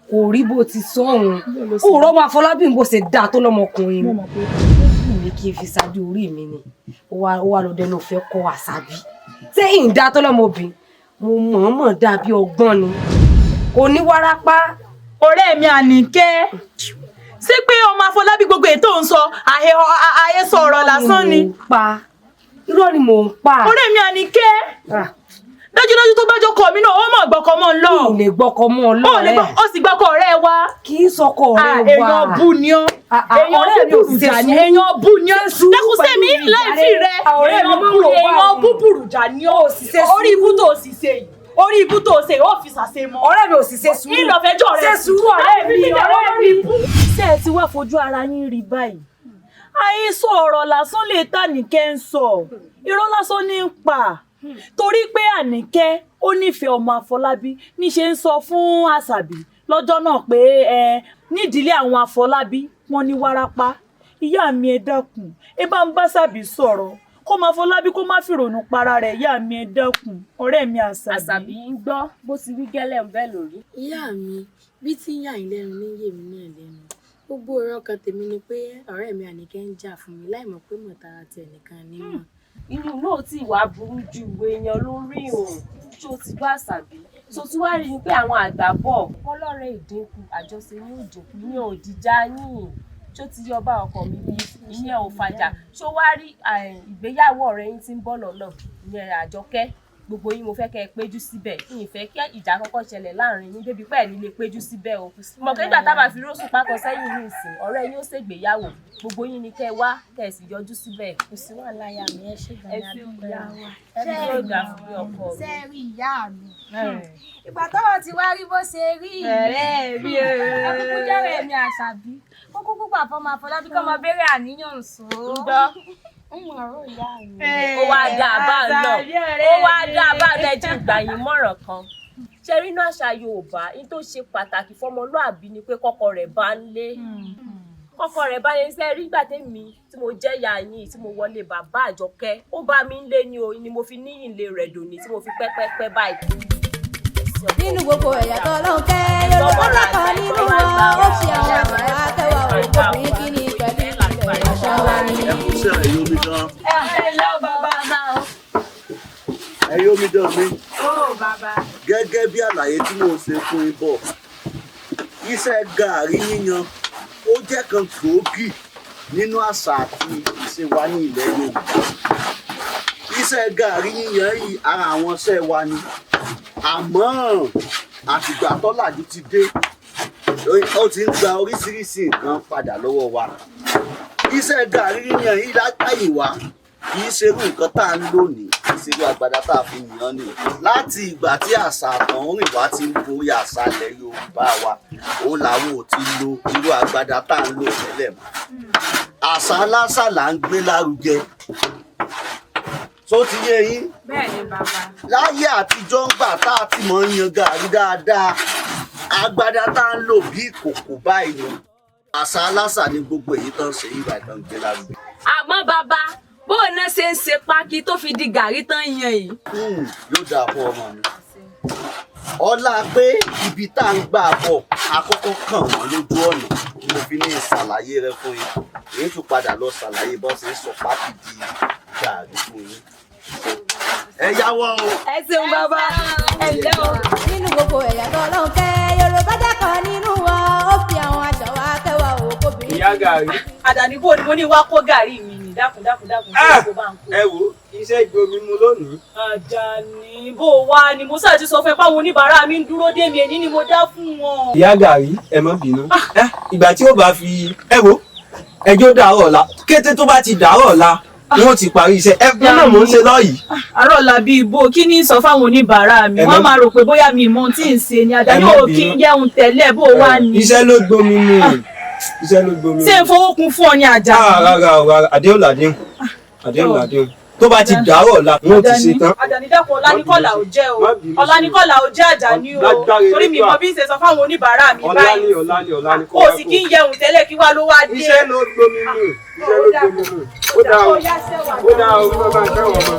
kò rí bó ti sọ òun òòrọ̀ máa Afọlábí bó ṣe dáa tó lọ́mọkùnrin mi kí n fi ṣáájú orí mi ni ó wá lọ dẹnu fẹ́ kọ́ Àṣàbí ṣé ìdá tó lọ́mọbìnrin mo mọ̀ọ́mọ̀ dàbí ọgbọ́n ni kò ní wárápá. ọ̀rẹ́ mi Àníkẹ́ ṣé pé ọmọ Afọlábí gbogbo ètò ń sọ àhesọ ọ̀rọ̀ lásán ni. irọ́ ni mò ń pa. ọ̀rẹ́ mi Àníkẹ́ dájúdájú tó bá jókòó mi náà ó mọ̀ gbọ́kọ̀ mọ́ lọ. kí lè gbọ́kọ̀ mọ́ lọ rẹ̀. ó sì gbọ́kọ̀ ọ̀rẹ́ wa. kì í sọkọ̀ ọ̀rẹ́ wa. èèyàn bú ni ọ́. èèyàn búburújà ni èèyàn bú ni ọ́. dákun sẹ́mi láìsí rẹ̀. èèyàn búburújà ni ọ́. orí ibú tó sì ṣe yìí. orí ibú tó ṣe yìí ó fi ṣàṣe mọ́. ọ̀rẹ́ mi ò sì ṣe sùúrù. ìlọ̀fẹ́jọ́ rẹ̀ ṣe sùúrù ọ̀rẹ́ mi ọ̀rẹ́ mi. ṣé ẹ ti wá fojú ara yín rí báyìí? àhesọ ọ̀rọ̀ lásán lè tà Àníkẹ́ ń sọ. irọ́ lásán ní ń pa. torí pé Àníkẹ́ ó nífẹ̀ẹ́ ọmọ Afọlábí níṣe ń sọ fún Àṣàbí lọ́jọ́ náà pé nídìílé àwọn Afọlábí wọ́n ní wárápá. ìyá mi ẹ dákun ẹ bá ń bá Àṣàbí sọ̀rọ̀ kó máa Afọlábí kó má fìrònú para rẹ̀. ìyá mi ẹ dákun ọ̀rẹ́ mi Àṣàbí ń gbọ́ bó ti wí gẹ́lẹ́ ń bẹ́ lórí. ìyá mi bí tí ń yà yín lẹ́nu ní yèmí náà lẹ́nu gbogbo ọ̀rọ̀ kan tèmi ni pé ọ̀rẹ́ mi Àníkẹ́ ń jà fún mi láì mọ̀ pé mọ̀tara tiẹ̀ nìkan ní mọ̀. inú náà tí ìwà burú ju èèyàn lórí òun tó ti bá Àṣàbí tó tún wá rí i pé àwọn àgbà bọ̀ kọ́lọ́rẹ́ ìdínkù àjọṣe ní òdìkú ní òdìjà yìí tó ti yọba ọkọ mi bí ìyẹn ò fàjà tó wá rí ìgbéyàwó ọ̀rẹ́ yín tí ń bọ̀ lọ́nà ìyẹn Àjọkẹ́ gbogbo yín mo fẹ́ kẹ́ ẹ péjú síbẹ̀ kí n fẹ́ kí ìjà kọ́kọ́ ṣẹlẹ̀ láàrin yín débi pẹ́ẹ́ nílé péjú síbẹ̀ o mọ̀ pé nígbà tábà fi rósùn pákọ̀ sẹ́yìn ní ìsìn ọ̀rẹ́ yín ó ṣègbéyàwó gbogbo yín ni kẹ́ ẹ wá kẹ́ ẹ sì yọjú síbẹ̀. kò sí wàhálà ìyá mi ẹ ṣe gan-an ìyá wa ṣe rí ìyá mi ìgbà tọ́rọ̀ ti wá rí bó ṣe rí ẹkúkú jẹ́rẹ̀ mi Àṣàbí ó kúkú gbà fọmọ Afọlábí kọ́ mọ béèrè àníyàn sọ ó wá dá a bá lọ ó wá dá a bá lẹ́jọ́ ìgbà yìí mọ̀ràn kan ṣe rí inú àṣà Yorùbá ní tó ṣe pàtàkì fọmọlúàbí ni pé kọ́kọ́ rẹ̀ bá ń lé kọ́kọ́ rẹ̀ bá ń ṣe rí ìgbà tèmi tí mo jẹ́ ìyá yín tí mo wọlé bàbá Àjọkẹ́ ó bá mi ń lé ní o ni mo fi ní ìlé rẹ̀ dòní tí mo fi pẹ́pẹ́pẹ́ báyìí. nínú gbogbo ẹ̀yà tó lọ́hùn kẹ́ Yorùbá lákan nínú wọn ó fi àwọn àgbà akẹ́wà òkòbìnrin kí ni pẹ̀lú ilẹ̀ àṣà wa ni. ẹ̀yin omidan mi gẹ́gẹ́ bí àlàyé tí mo ṣe fún yín bọ̀ iṣẹ́ gàárì yíyan ó jẹ́ kan gbòógì nínú àṣà àti ìṣe wa ní ilẹ̀ Yorùbá iṣẹ́ gàárì yíyan yìí ara àwọn iṣẹ́ wa ni àmọ́ àtìgbà tọ́làjú ti dé ó ti ń gba oríṣiríṣi nǹkan padà lọ́wọ́ wa iṣẹ́ gàárì yíyan yìí látàyè wa kì í ṣerú nǹkan tá à ń lò ní ìṣerú agbada tá a fi yàn ni láti ìgbà tí àṣà àtọ̀húnrìn wa ti ń borí àṣà ilẹ̀ Yorùbá wa ó làwọn ò ti lo irú agbada tá à ń lò tẹ́lẹ̀ mọ́ àṣà aláṣà là ń gbé lárugẹ tó ti yé yín. bẹ́ẹ̀ni bàbá. láyé àtijọ́ ń gbà tá a ti mọ̀ ń yan gàrí dáadáa agbada tá à ń lò bí ìkòkò báyìí ni àṣà aláṣà ni gbogbo èyí tán ṣe yí báyìí tán gbé lárugẹ. àmọ́ bàbá bóun náà ṣe ń ṣe pákí tó fi di gàrí tán yan yìí. yóò dáa fún ọmọ mi ọlá pé ibi tá à ń gbà bọ̀ àkọ́kọ́ kàn wọ́n lójú ọ̀nà mo fi ní ìṣàlàyé rẹ fún yín èyí tún padà lọ ṣàlàyé bó ṣe ń sọ pákí di gàrí fún yín ẹ yáwọ́ o. ẹ ṣeun bàbá ẹ ǹlẹ́ o. nínú gbogbo ẹ̀yà tó lọ́hùn kẹ́ Yorùbá jákọ̀ nínú wọn ó fi àwọn aṣọ wa kẹwàá òkòbìnrin. ìyá gàrí. àdàní bò ni mo ní wá kó gàrí mi ni dákun tí kò bá ń kó. ẹ wo iṣẹ́ ìgbomi mu lónìí. àjàní bó wá ni mo sáà ti sọ fún ẹ páwọn oníbàárà mi ń dúró dé mi èyí ni mo dá fún wọn. ìyá gàrí ẹ má bínú ìgbà tí ó bá fi ẹ wo ẹjọ́ dàárọ̀ ọ̀la kété tó bá ti dàárọ̀ ọ̀la wọ́n ti parí iṣẹ́ ẹgbẹ́ náà mò ń ṣe lọ́yìí. àárọ̀ làbí ibo kí ni sọ fáwọn oníbàárà mi wọ́n máa rò pé bóyá mi mọ tí ń ṣe ni àdáni ò kí ń jẹun tẹ́lẹ̀ bó wà ní. iṣẹ́ ló gbomi mu iṣẹ́ ló gbomi mu. ṣé n fowó kun fún ọ ní ajá. rárá àdéhùn làdéhùn tó bá ti dàárọ̀ ọ̀la wọ́n ti ṣe tán. àjàní dẹ́kun ọláníkọ́là ò jẹ́ o ọláníkọ́là ò jẹ́ àjàní o torí mi mọ bí ń ṣe sọ fáwọn oníbàárà mi báyìí o sì kí ń jẹun tẹ́lẹ̀ kí wá ló wá dé. iṣẹ́ ló gbomi mu ó dáa o bí wọ́n bá ń fẹ́ wọ́n mọ́.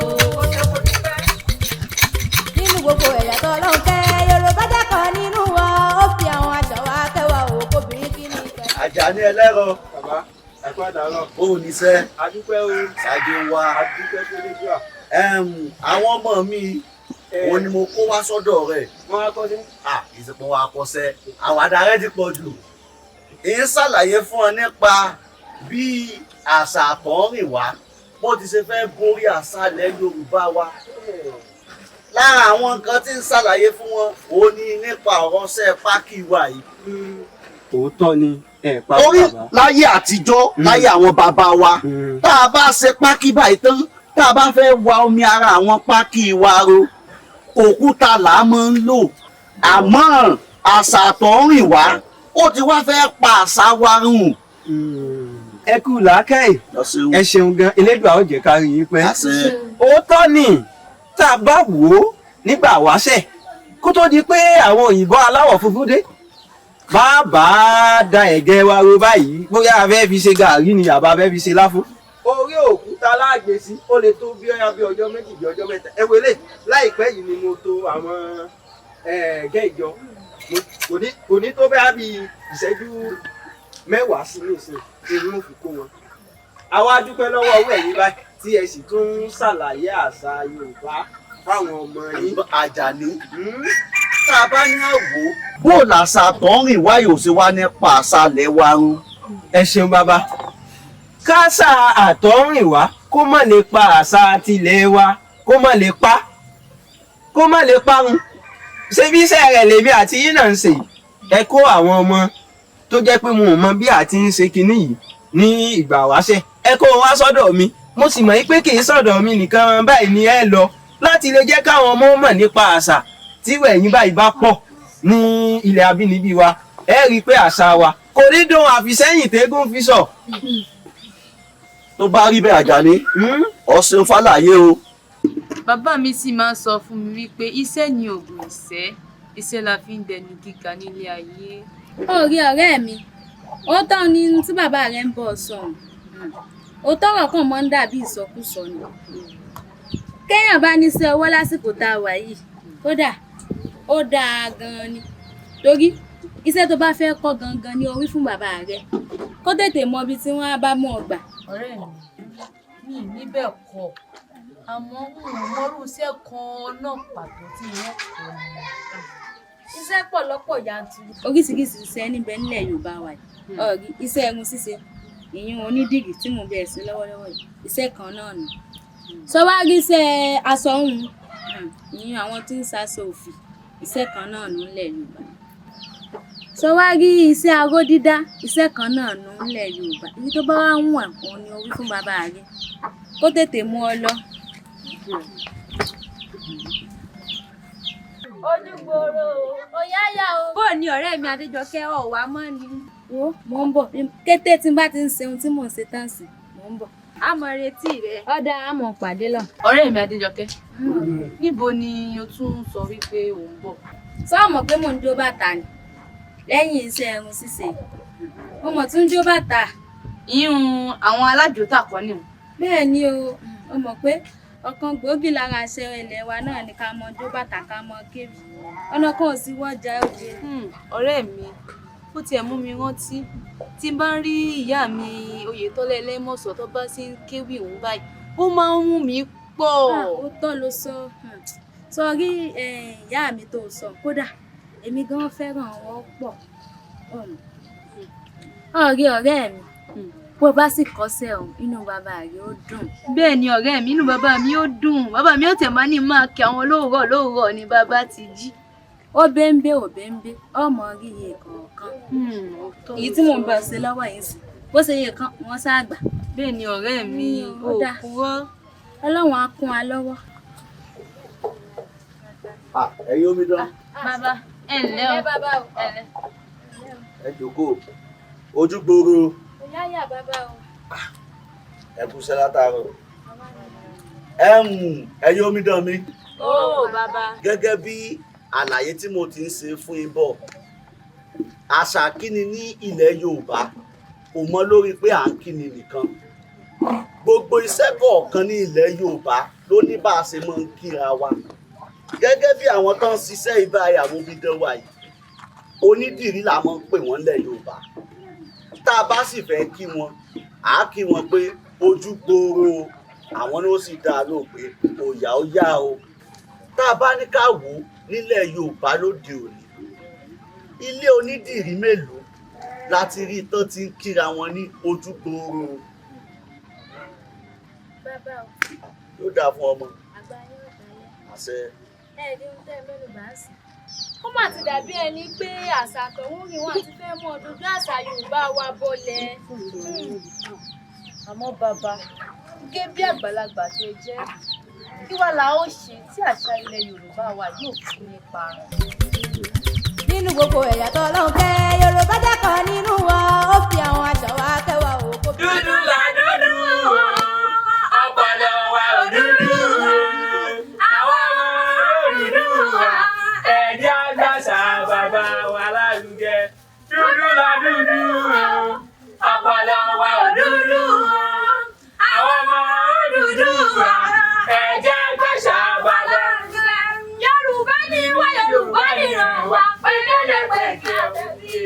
nínú gbogbo ẹ̀yà tó lọ́hùn kẹ́ Yorùbá kan nínú wa ó fi àwọn aṣọ wa kẹwàá o kóbìnrin kí ni ìfẹ́. Àjàní ẹlẹ́rọ. Bàbá ẹ̀kọ́ àdàrọ̀. Ó níṣẹ́. Adúpẹ́ o. Ṣáájú wa. Adúpẹ́ tó lè gbà. Àwọn ọmọ mi òun ni mo kó wá sọ́dọ̀ rẹ̀. Wọ́n á kọ́ṣẹ́. Ìsìnkú wa kọ́ṣẹ́. Àwàdà rẹ̀ ti pọ̀ jù. Èyí ṣàlàyé fún ọ nípa bí àṣà àtọ̀húnrìnwá bó ti ṣe fẹ́ borí àṣà ilẹ̀ Yorùbá wa. Lára àwọn nǹkan tí ń ṣàlàyé fún wọn òun ni nípa ọ̀rọ̀ ṣẹ́ pákí wa yìí. Òótọ́ ni pa torí bàbá. láyé àtijọ́ láyé àwọn bàbá wa tá a bá ṣe pákí báyìí tán tá a bá fẹ́ wa omi ara àwọn pákí wa ro òkúta là á máa ń lò àmọ́ àṣà àtọ̀húnrìnwá ó ti wá fẹ́ pa àṣà wa run. Ẹ kú làákàyè ẹ ṣeun gan Elédùà ó jẹ́ ká rí yín pẹ́. Òótọ́ ni tá a bá wò ó nígbà wáṣẹ̀ kó tó di pé àwọn òyìnbó aláwọ̀ funfun dé bàbá da ẹ̀gẹ́ wa ro báyìí bóyá a fẹ́ fi ṣe gàrí ni àbá fẹ́ fi ṣe láfún. Orí òkúta láàgbé sí ó lè tó bí ọjọ́ méjì bí ọjọ́ mẹ́ta ẹ wọlé láìpẹ́ yìí ni mo tò àwọn ẹ̀gẹ́ ìjọ kò ní tó bẹ́ẹ̀ bí ìṣẹ́jú mẹ́wàá sí ní ìsìn tí wọ́n fi kó wọn. Àwa dúpẹ́ lọ́wọ́ owó ẹ̀yìn báyìí tí ẹ sì tún ń ṣàlàyé àṣà Yorùbá fáwọn ọmọ yín. Àjàní tá a bá ní àwò bó làṣà àtọ̀húnrìnwá yóò ṣe wá nípa àṣà ilẹ̀ wa run. Ẹ ṣeun bàbá káṣà àtọ̀húnrìnwá kó má lè pa àṣà tilẹ̀ wa kó má lè parun ṣé bí iṣẹ́ rẹ̀ lèmi àti yín náà ń ṣe ẹ kó àwọn ọmọ tó jẹ́ pé mo mọ bí àti ń ṣe kinní yìí ní ìgbà wáṣẹ̀ ẹ kó wá sọ́dọ̀ mi mo sì mọ̀ pé kì í sọ́dọ̀ mi nìkan báyìí ni ẹ lọ láti lè jẹ́ káwọn ọmọ mọ̀ nípa àṣà tí ẹ̀yin báyìí bá pọ̀ ní ilẹ̀ abínibí wa ẹ rí i pé àṣà wa kò ní dùn àfisẹ́yìn tẹ́gùn fi sọ. Tó bá rí bẹ́ẹ̀ Àjàní ọ̀sìn fàlàyé o. Bàbá mi sì máa ń sọ fún mi wípé iṣẹ́ ni oògùn iṣẹ́ la fi ń dẹni gíga nílé ayé. Orí ọ̀rẹ́ mi ó tán ní tí bàbá rẹ̀ ń bọ̀ sọ̀hún ó tọrọ kàn mọ́ ń dàbí ìsọkúsọ ni. Kéèyàn bá ní sí ọwọ́ lásìkò tá a wà yìí kódà ó dáa gan-an ni torí iṣẹ́ tó bá fẹ́ kọ́ gangan ni orí fún bàbá rẹ̀ kó tètè mọ ibi tí wọ́n á bá mú ọ gbà. Ọ̀rẹ́ mi níbẹ̀ kọ́ àmọ́ mọ́rú iṣẹ́ kan náà pàtó tí wọ́n kọ́ ni. Iṣẹ́ pọ̀ lọ́pọ̀ yanturu. Oríṣiríṣi iṣẹ́ níbẹ̀ nílẹ̀ Yorùbá wa yìí ọ̀rí iṣẹ́ ẹ̀rùn ṣíṣe ìyún onídìrí tí mo bẹ̀rẹ̀ sí lọ́wọ́lọ́wọ́ yìí iṣẹ́ kan náà nù. Sọwárí iṣẹ́ aṣọ òun ìyún àwọn tí ń ṣaṣọ òfì iṣẹ́ kan náà nù nílẹ̀ Yorùbá. Sọwárí iṣẹ́ aró dídá iṣẹ́ kan náà nù nílẹ̀ Yorùbá èyí tó bá wá ń wà òun ni orí fún bàbá rẹ̀ kó tètè mú ọ lọ. Ojúgbòrò òyáyà o. Bó ni ọ̀rẹ́ mi Adéjọkẹ́ ọ̀wá mọ́ ni. Wo mò ń bọ̀ kété tí n bá ti ń ṣe ohun tí mò ń ṣe tán sí mò ń bọ̀. A mọ̀ retí rẹ. Ọ̀dà a mọ̀ pàdé lọ. Ọ̀rẹ́ mi Adéjọkẹ́ níbo ni o tún sọ wípé ò ń bọ̀? Sọ́ọ̀mọ̀ pé mò ń jó bàtà ni lẹ́yìn iṣẹ́ ẹ̀rùn ṣíṣe mo mọ̀ tún jó bàtà. Ìyún àwọn alájòótà kọ́ ni o. Bẹ́ẹ̀ ni o mọ̀ pé ọ̀kan gbòógì lára aṣẹ ilẹ̀ wa náà ni ká mọ jó bàtà ká mọ kéwì ọ̀nà kan ò sí wọ́jà òde. Ọ̀rẹ́ mi ó tiẹ̀ mú mi rántí tí n bá ń rí ìyá mi Oyètọ́lá Ẹlẹ́mọ̀sọ́ tó bá sí ń kéwì òun báyìí ó máa ń wù mí pọ̀. Ó tọ́ ló sọ sọrí ìyá mi tó sọ kódà èmi gan fẹ́ràn wọn pọ̀ ọ̀rí ọ̀rẹ́ mi bó bá sì kọ́sẹ̀ ọ̀hún inú bàbá rẹ̀ ó dùn. Bẹ́ẹ̀ ni ọ̀rẹ́ mi inú bàbá mi ó dùn bàbá mi ó tẹ̀ máa ní máa kí àwọn lóòrọ̀ ni bàbá ti jí. Ó béńbé ò béńbé ọmọ rí iye kọ̀ọ̀kan èyí tí mò ń bá ṣe lọ́wọ́ yìí sí bó ṣe iye kan wọ́n ṣáàgbà. Bẹ́ẹ̀ ni ọ̀rẹ́ mi ò kúrọ́. Ọlọ́run á kún wa lọ́wọ́. Ẹ̀yin omidan. Bàbá ẹ ǹlẹ́ o. Ẹ jókòó Ojúgbòrò. Yáyà bàbá o. Ẹ kú iṣẹ́ látàárọ̀. Ẹ̀yin omidan mi. Bàbá. Gẹ́gẹ́ bí àlàyé tí mo ti ń ṣe fún yín bọ̀ àṣà kíni ní ilẹ̀ Yorùbá kò mọ lórí pé à ń kíni nìkan gbogbo iṣẹ́ kọ̀ọ̀kan ní ilẹ̀ Yorùbá ló ní bá a ṣe máa ń kíra wa gẹ́gẹ́ bí àwọn tó ń ṣiṣẹ́ ibà àwọn omidan wa yìí onídìrí la máa ń pè wọ́n lẹ̀ Yorùbá tá a bá sì fẹ́ kí wọn à á kí wọn pé ojú gbòòrò àwọn ni ó sì dá a lóò pé òyà ó yá o tá a bá ní ká wò ó nílẹ̀ Yorùbá lóde òní ilé onídìrí mélòó láti rí tán ti ń kíra wọn ní ojú gbòòrò. Bàbá o. Yóò dáa fún ọmọ. Àgbà yóò dalẹ̀. Àṣẹ. Ẹ̀ẹ́dì ń tẹ́ mẹ́nu bá sí. Ó mà ti dàbí ẹni pé àṣà àtọ̀húnrìn wọn àti fẹ́ mọ́ ọdún bí àṣà Yorùbá wa bọ́lẹ̀. Àmọ́ bàbá gẹ́gẹ́ bí àgbàlagbà tó jẹ́ kí wá la ó ṣe tí àṣà ilẹ̀ Yorùbá wa yóò fi ní parun. Nínú gbogbo ẹ̀yà tó lọ́hùn kẹ́ Yorùbá jẹ́ kan nínú wa ó fi àwọn àṣà wa kẹwàá òkú. Dúdú là dúdú ọpọlọ wa ò dúdú àwọn ọmọ dúdú ẹ̀jẹ̀ àgbàṣà bàbá wa lárugẹ. Dúdú là dúdú ọpọlọ wa ò dúdú àwọn ọmọ dúdú ẹ̀jẹ̀ àgbàṣà bàbá. Yorùbá ni wá Yorùbá nìran wa pẹ́kẹ́lẹ́pẹ́ kí a tẹ̀lé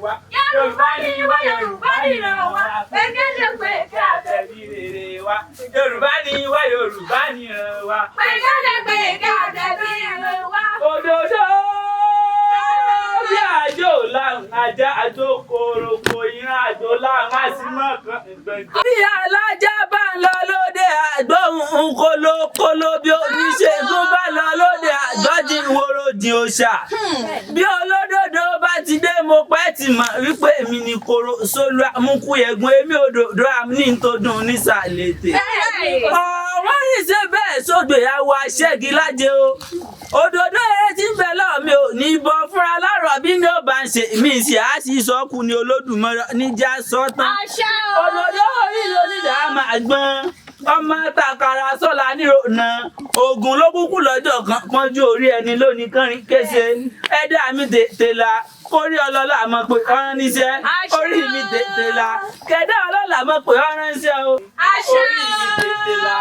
wa. Yorùbá ni wá Yorùbá nìran wa pẹ́kẹ́lẹ́pẹ́ kí a tẹ̀lé wa. Yorùbá ni wá Yorùbá nìran wa pẹ́kẹ́lẹ́pẹ́ kí a tẹ̀lé wa. Òdòdó bí àjò làwọn ajá àjò koroko ìran àjò làwọn àsìmọ́ kan gbẹ̀ngàn. Bí alájà bá ń lọ lóde àgbọ̀hún kólókóló bí oníṣègùn bá lọ lóde àgbọ̀jì woro di òòṣà. Bí olódodo bá ti dé mo pẹ́ ti mọ̀ wípé èmi ni koro sólú amúkú ẹ̀gbọ́n èmi òdòdó àmì tó dùn nísàlẹ̀ tè. Wọ́n yìí ṣe bẹ́ẹ̀ sódò ìyàwó aṣẹ́gi lájẹ o. Òdòdó eré tí ń bẹ lọ́ọ̀ mi ò ní bọ́ fúnra lárọ̀ bí ní ó bá ń ṣe mí ṣe á sì sọ́kù ní Olódùmarè níjà sọ́tàn. Òdòdó orí lónídà á máa gbọ́n. Ọmọ tàkàrà sọ́la nírònà ogun ló kúkú lọ́jọ́ kan pọ́njú orí ẹni lónìí kánrin kése ẹ̀dá mi tètè la kórí ọlọ́lá mọ̀ pé ọ̀rán níṣẹ́ orí mi tètè la kẹ̀dá ọlọ́lá mọ̀ pé ọ̀rán níṣẹ́ o orí mi tètè la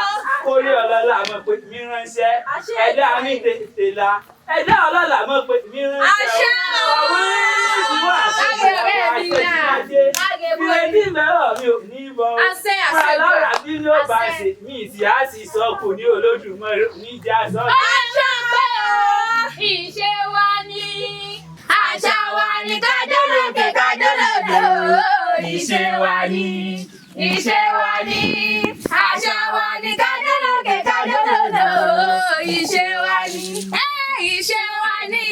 kórí ọlọ́lá mọ̀ pé mi ránṣẹ́ ẹ̀dá mi tètè la ẹ̀dá ọlọ́lá mọ̀ pé mi ránṣẹ́ ọ̀wé ìwọ àṣẹjẹ àṣẹjẹ ìrètí mẹ́rọ̀ mi ò ní bọ́ fúnra lọ́ra bí ló bá ṣe mí ìsì á sì sọ kò ní Olódùmarè níjà sọ. Àṣà pé ìṣe wa ni àṣà wa ni kájọ́lókè kájọ́lódò. Ìṣe wa ni ìṣe wa ni àṣà wa ni kájọ́lókè kájọ́lódò. Ìṣe wa ni ìṣe wa ni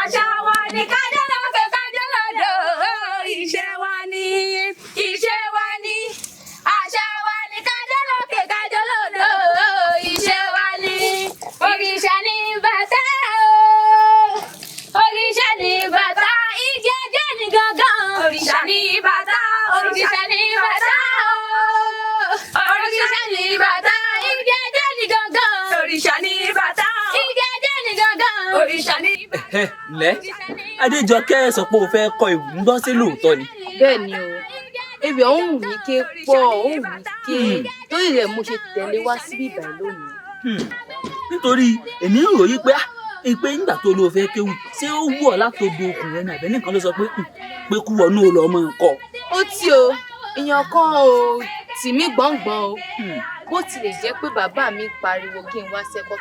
àṣà wa ni kájọ́lókè kájọ́lódò. Ìṣe wa ni ìṣe wa ni àṣà wa ni kájọ́lókè kájọ́lódò. Ìṣe wa ni òrìṣà ni bàtà òrìṣà ni bàtà igi ẹjẹ ni gangan. Òrìṣà ni bàtà òrìṣà ni bàtà òrìṣà ni bàtà igi ẹjẹ ni gangan. Òrìṣà ni bàtà igi ẹjẹ ni gangan. Òrìṣà ni bàtà. Ǹlẹ́ Adéjọkẹ́ sọ pé o fẹ́ kọ ìwú ń gbọ́ sí lóòótọ́ ni. Bẹ́ẹ̀ ni o ewì ọ̀hún wù mí ké pọ̀ ọ̀hún wù mí ké torí rẹ̀ mo ṣe tẹ̀lé wá síbí ìbàdàn lónìí. Nítorí èmi ń ròyìn pé ìpè nígbà tó ló fẹ́ kéwì ṣé ó wù ọ́ látọ̀dọ̀ ọkùnrin náà àbẹ́ nìkan ló sọ pé kú wọnú lọ ọmọ nǹkan. Ó tí o èèyàn kan ò tì mí gbọ̀ngbọ̀n o bó tilẹ̀ jẹ́ pé bàbá mi pariwo kí n wá sẹ́kọ́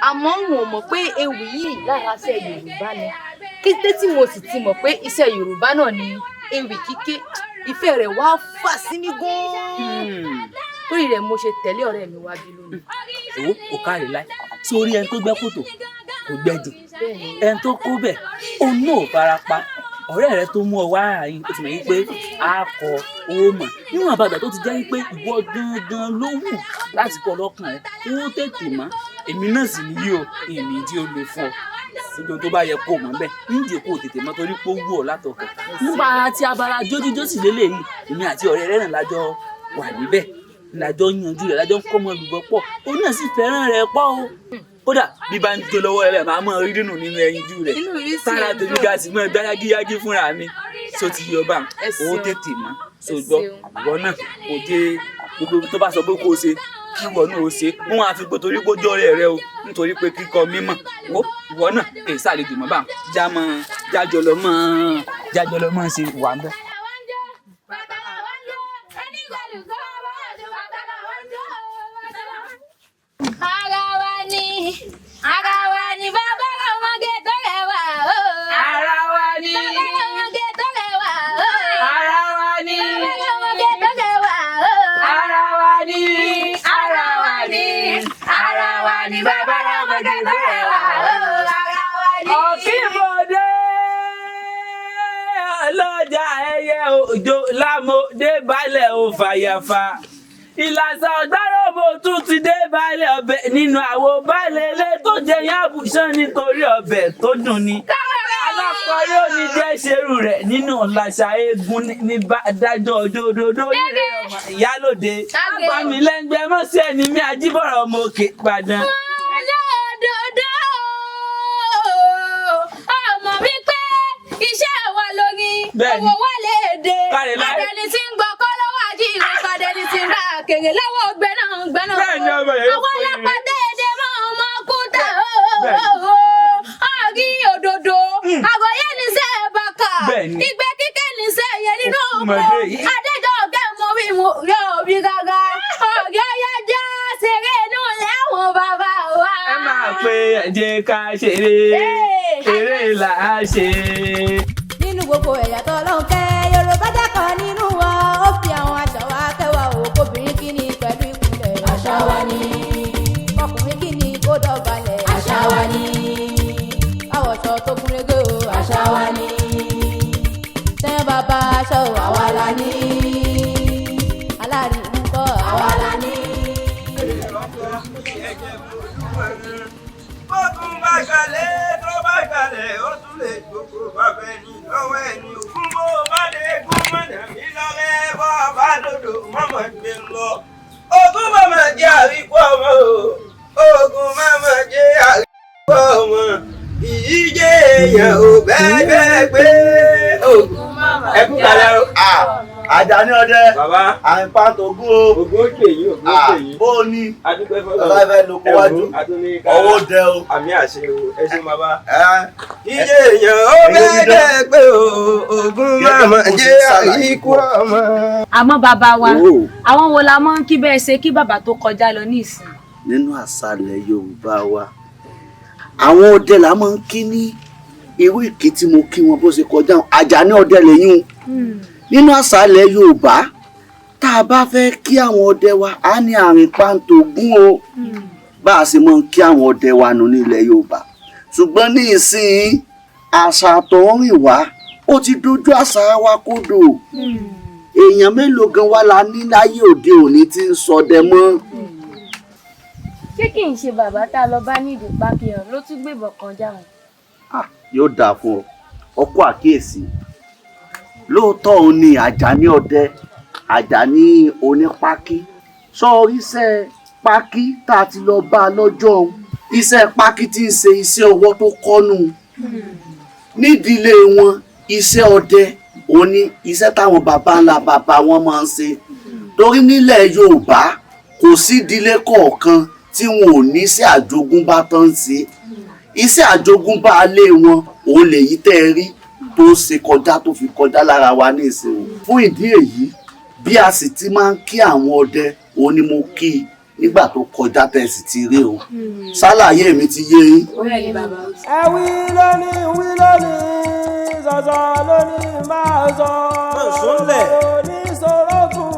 àmọ́ wọn ò mọ̀ pé ewì yìí lára iṣẹ́ Yorùbá ni kété tí mo sì ti mọ̀ pé iṣẹ́ Yorùbá náà ni ewì kíké ìfẹ́ rẹ̀ wá fà sí mi gan-an torí rẹ̀ mo ṣe tẹ̀lé ọ̀rẹ́ mi wá bí lónìí. Èwo kò káre láì sórí ẹni tó gbẹ́ kòtò kò gbẹ́jì ẹni tó kó bẹ̀ òun náà farapa ọ̀rẹ́ rẹ tó mú ọ wá àyìn ó ti mọ̀ yí pé a kọ owó mọ̀ níwọ̀n àbàgbà tó ti jẹ́ pé ìwọ gangan ló wù láti kọ́ ọlọ́kàn rẹ owó tètè mọ́ èmi náà sì níyì o èmi ìdí ó lè fún ọ gbogbo tó bá yẹ kó mọ̀ bẹ́ẹ̀ níjẹ́ kó tètè mọ́ torí pé ó wù ọ látọkàn nípa ti abala jójíjó sì lélẹ́yìí èmi àti ọ̀rẹ́ rẹ náà lájọ wà níbẹ̀ lájọ yanjú rẹ̀ lájọ ń kọ́ ọmọ olùgbọ́ pọ̀ òun náà sì fẹ́ràn rẹ̀ pọ̀ o kódà bí bá ń jó lọ́wọ́ rẹ̀ máa mọ̀ rí dùnú nínú ẹyinjú rẹ̀ sára tèmi ga sì mọ̀ gbá yágíyágí fúnra mi so ti yọ bá owó tètè mọ́ so gbọ́ ìwọ náà kò dé gbogbo tó bá sọ pé kó o ṣe kíwọ náà ó ṣe wọn àfi pé torí gbójú ọ̀rẹ́ rẹ o nítorí pé kíkọ mímọ̀ wo ìwọ náà èyí sàlejò mọ́ bá jájọ lọ mọ́ ṣe wà ń bẹ́. Ara wa ni bàbá ọmọge tó rẹwà o. Ara wa ni bàbá ọmọge tó rẹwà o. Ara wa ni bàbá ọmọge tó rẹwà o. Ara wa ni Ara wa ni bàbá ọmọge tó rẹwà o. Ara wa ni. Ọ̀kíbọ̀dé ọlọ́jà ẹyẹ òjò lámòdé balẹ̀ ò fàyàfà. Ìlàsà ọ̀gbáròbó tún ti dé balẹ̀ ọbẹ̀ nínú àwo balẹ̀ ilé tó jẹ yábùsán nítorí ọbẹ̀ tó dùn ni. Alákọ̀ọ́rí ò ní jẹ́ ṣerú rẹ̀ nínú làṣà eégún ní dájọ́ òjòdòdó nílé ọmọ ìyálòde. Àgbàmílẹ́ngbẹ́ mọ́sí ẹni mi Ajíbọ̀rọ̀ ọmọ Òkè Ìbàdàn. Òjòdòdó ọmọ wípé iṣẹ́ wa lórí owó wa lè dé. Adẹni tí ń gbọ́ kọ́ lọ́wọ́ àjíire padẹni tí ń bá kèrè lọ́wọ́ gbẹ́nà. Àwọn alápàdé èdè mọ́ ọmọ kúta ọ̀rí òdòdó. Àgọ̀yé ní sẹ́ bàkà. Ìgbẹ́ kíkẹ́ ní sẹ́ yẹ nínú ọkọ̀. Adéjọ́ ọ̀gẹ́ mọ bí mo yọ òbí gàgà. Ọ̀gẹ́ ọ̀yá já ṣeré inú ilé àwọn bàbá wa. Ẹ máa pe ẹ jẹ́ ká ṣeré, eré là á ṣe. Nínú gbogbo ẹ̀yà tó lọ́n kẹ́ Yorùbá jákọ̀ nínú wa ó fi àwọn àṣà wa kẹwàá òkobìnrin kí ni pẹ̀lú ìkúnlẹ̀ àṣà wa ni ọkùnrin kí ni kó dọ̀bálẹ̀ àṣà wa ni àwọ̀ṣọ tó gúnrégé o àṣà wa ni tẹ́yìn bàbá aṣọ àwa la ní aláàrí ńkọ́ àwa la ní. Ó tún bá ṣàlẹ̀ tó bá ṣàlẹ̀ ó tún lè gbogbo bàbá ẹni lọ́wọ́ ẹni ògún bó bá lè gún mọ̀nà mí lọ́rẹ́ bọ́ bá lòdò mọ́mọ́ gbé lọ. Ogún mọ̀mọ́ jẹ́ àríkú ọmọ o, ogún mọ̀mọ́ jẹ́ àríkú ọmọ. Ìyíjẹ́ èèyàn ò bẹ́ẹ̀ gbé ogún mọ̀mọ́ jẹ́ àríkú ọmọ. Àjàní ọdẹ àìpá tògún o. Ògún ó kè yín, ògún ó kè yín. Bó o ní adúpẹ́ fọlọ́ ọlọ́fẹ́ ló kó wájú ọwọ́ dẹ o. Àmì àṣẹ o, ẹ ṣe bàbá. Iye èèyàn ó bẹ́ẹ̀ pé ogún mọ̀mọ́ jẹ́ àríkú ọmọ. Àmọ́ bàbá wa àwọn wo la mọ̀ kí bẹ́ẹ̀ ṣe kí bàbá tó kọjá lọ ní ìsìn. Nínú àṣàlẹ̀ Yorùbá wa àwọn ọdẹ la máa ń kí ní irú ìkí tí mo kí wọn bó ṣe kọjá Àjàní ọdẹ lẹ́yìn nínú àṣàlẹ̀ Yorùbá tá a bá fẹ́ kí àwọn ọdẹ wa á ní àrìn pàǹtògún o bá a sì máa ń kí àwọn ọdẹ wa nù nílẹ̀ Yorùbá ṣùgbọ́n ní ìsìn àṣà àtọ̀húnrìn wá ó ti dojú àṣà wa kodò èèyàn mélòó gan wa la ní láyé òde òní tí ń ṣọdẹ mọ́. Ṣé kì í ṣe bàbá tá a lọ bá nídìí pákíyàn ló tún gbébọn kan já wọn? Yóò dáa fún ọ ọkọ àkíyèsí lóòótọ́ òun ni Àjàní ọdẹ Àjàní onípákí sọ iṣẹ́ pákí tá a ti lọ bá a lọ́jọ́ iṣẹ́ pákí tí ń ṣe iṣẹ́ ọwọ́ tó kọ́nù nídìílé wọn iṣẹ́ ọdẹ òun ni iṣẹ́ táwọn baba ńlá baba wọn máa ń ṣe torí nílẹ̀ Yorùbá kò sí ìdílé kọ̀ọ̀kan tí wọn ò ní iṣẹ́ àjogúnbá tó ń ṣe iṣẹ́ àjogúnbá alé wọn òun lèyí tẹ́ ẹ rí tó ṣe kọjá tó fi kọjá lára wa ní ìsìn fún ìdí èyí bí a sì ti máa ń kí àwọn ọdẹ òun ni mo kí nígbà tó kọjá tẹ́ sì ti rí o ṣàlàyé mi ti yé yín. ẹ wí lónìí sọ̀sọ̀ lónìí máa sọ oníṣòrógùn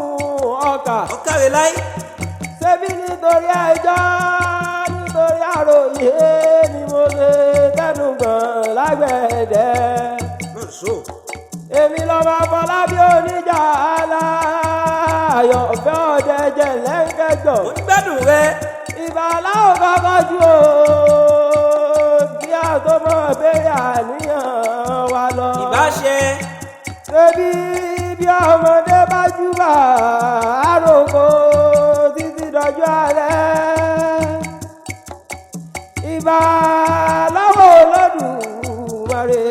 ọkà ọkàrẹ̀ láì. ṣebí nítorí ẹjọ́ nítorí àròyé ni mo ṣe tẹnu gbọ̀n lágbẹ̀dẹ. èmi lọ́mọ Afọlábí oníjà aláyọ̀ ọ̀fẹ́ ọ̀dẹ jẹ̀ lẹ́ńkẹ́jọ. mo ń gbádùn rẹ. ìbà aláwọ̀ kọ́kọ́ ju o kí a tó mọ̀ béèrè àníyàn wa lọ. ìbáṣe. ṣebí bí ọmọdé bá júbà àròkọ títí dọjọ́ alẹ́. ìbà aláwọ̀ Olódùmarè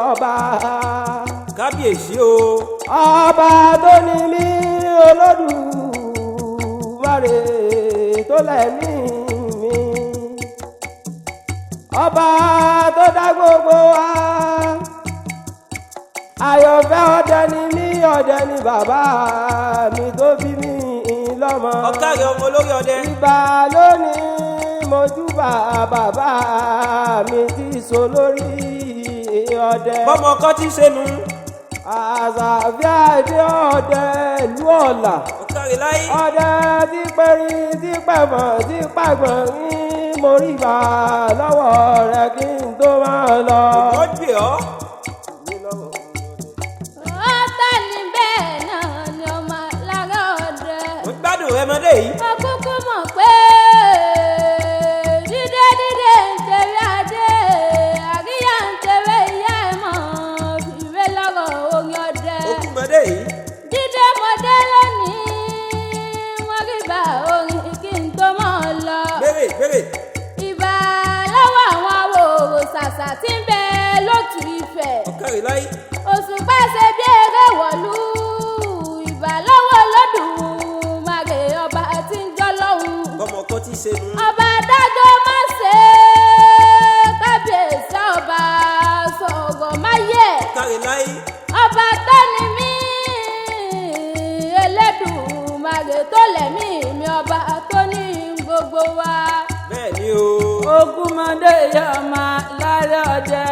ọba. kábíyèsí o. ọba tó ní mí Olódùmarè lẹ́mí mi ọba tó dá gbogbo wa àyọ̀fẹ́ ọdẹ ni mí ọdẹ ni bàbá mi tó bí mi lọ́mọ ọ̀kàrẹ̀ ọmọ olórí ọdẹ ìgbà lónìí mojúbà bàbá mi ti so lórí ọdẹ bọ́mọ kan ti ṣe nu àṣàfíà dé ọdẹ ìlú ọ̀la ọ̀kàrẹ̀ láyé ọdẹ tí pẹ́rín tí pẹ̀mọ̀ tí pàgbọ̀n ní moríbà lọ́wọ́ rẹ̀ kí n tó máa lọ. ó gbé ọ́. ọ̀tá ni bẹ́ẹ̀ náà ni ọmọ lára ọdẹ. mo gbádùn rẹ mọdé yìí. mo kúkú mọ̀ pé dídé dídé ń tẹ̀lé adé àríyá ń tẹ̀lé ìyá ẹ̀ mọ̀ ìwé lọ́rọ̀ orin ọdẹ. ó kú mọdé yìí. dídé mọdé lónìí wọ́n rí bá orin kí n tó mọ̀ lọ. bèrè bèrè. ìbà lọ́wọ́ àwọn awòrò ṣàṣà tí ń bẹ lótú Ifẹ̀. ọ̀kàrẹ̀ láyé. Òṣùpá ṣe bí eré wọ̀lú ìbà lọ́wọ́ Olódùmarè ọba tí ń jọ́ lọ́hùn. bọ́mọ kan ti ṣe nu. ọba adájọ́ má ṣe kábíyèsí ọba sọ̀rọ̀ máyé. ọ̀kàrẹ̀ láyé. ọba tó ní mí Elédùmarè tó lẹ̀mí mi ọba tó ní gbogbo wa. bẹ́ẹ̀ ni o. Ògúnmọdé yọ ọmọ lára ọdẹ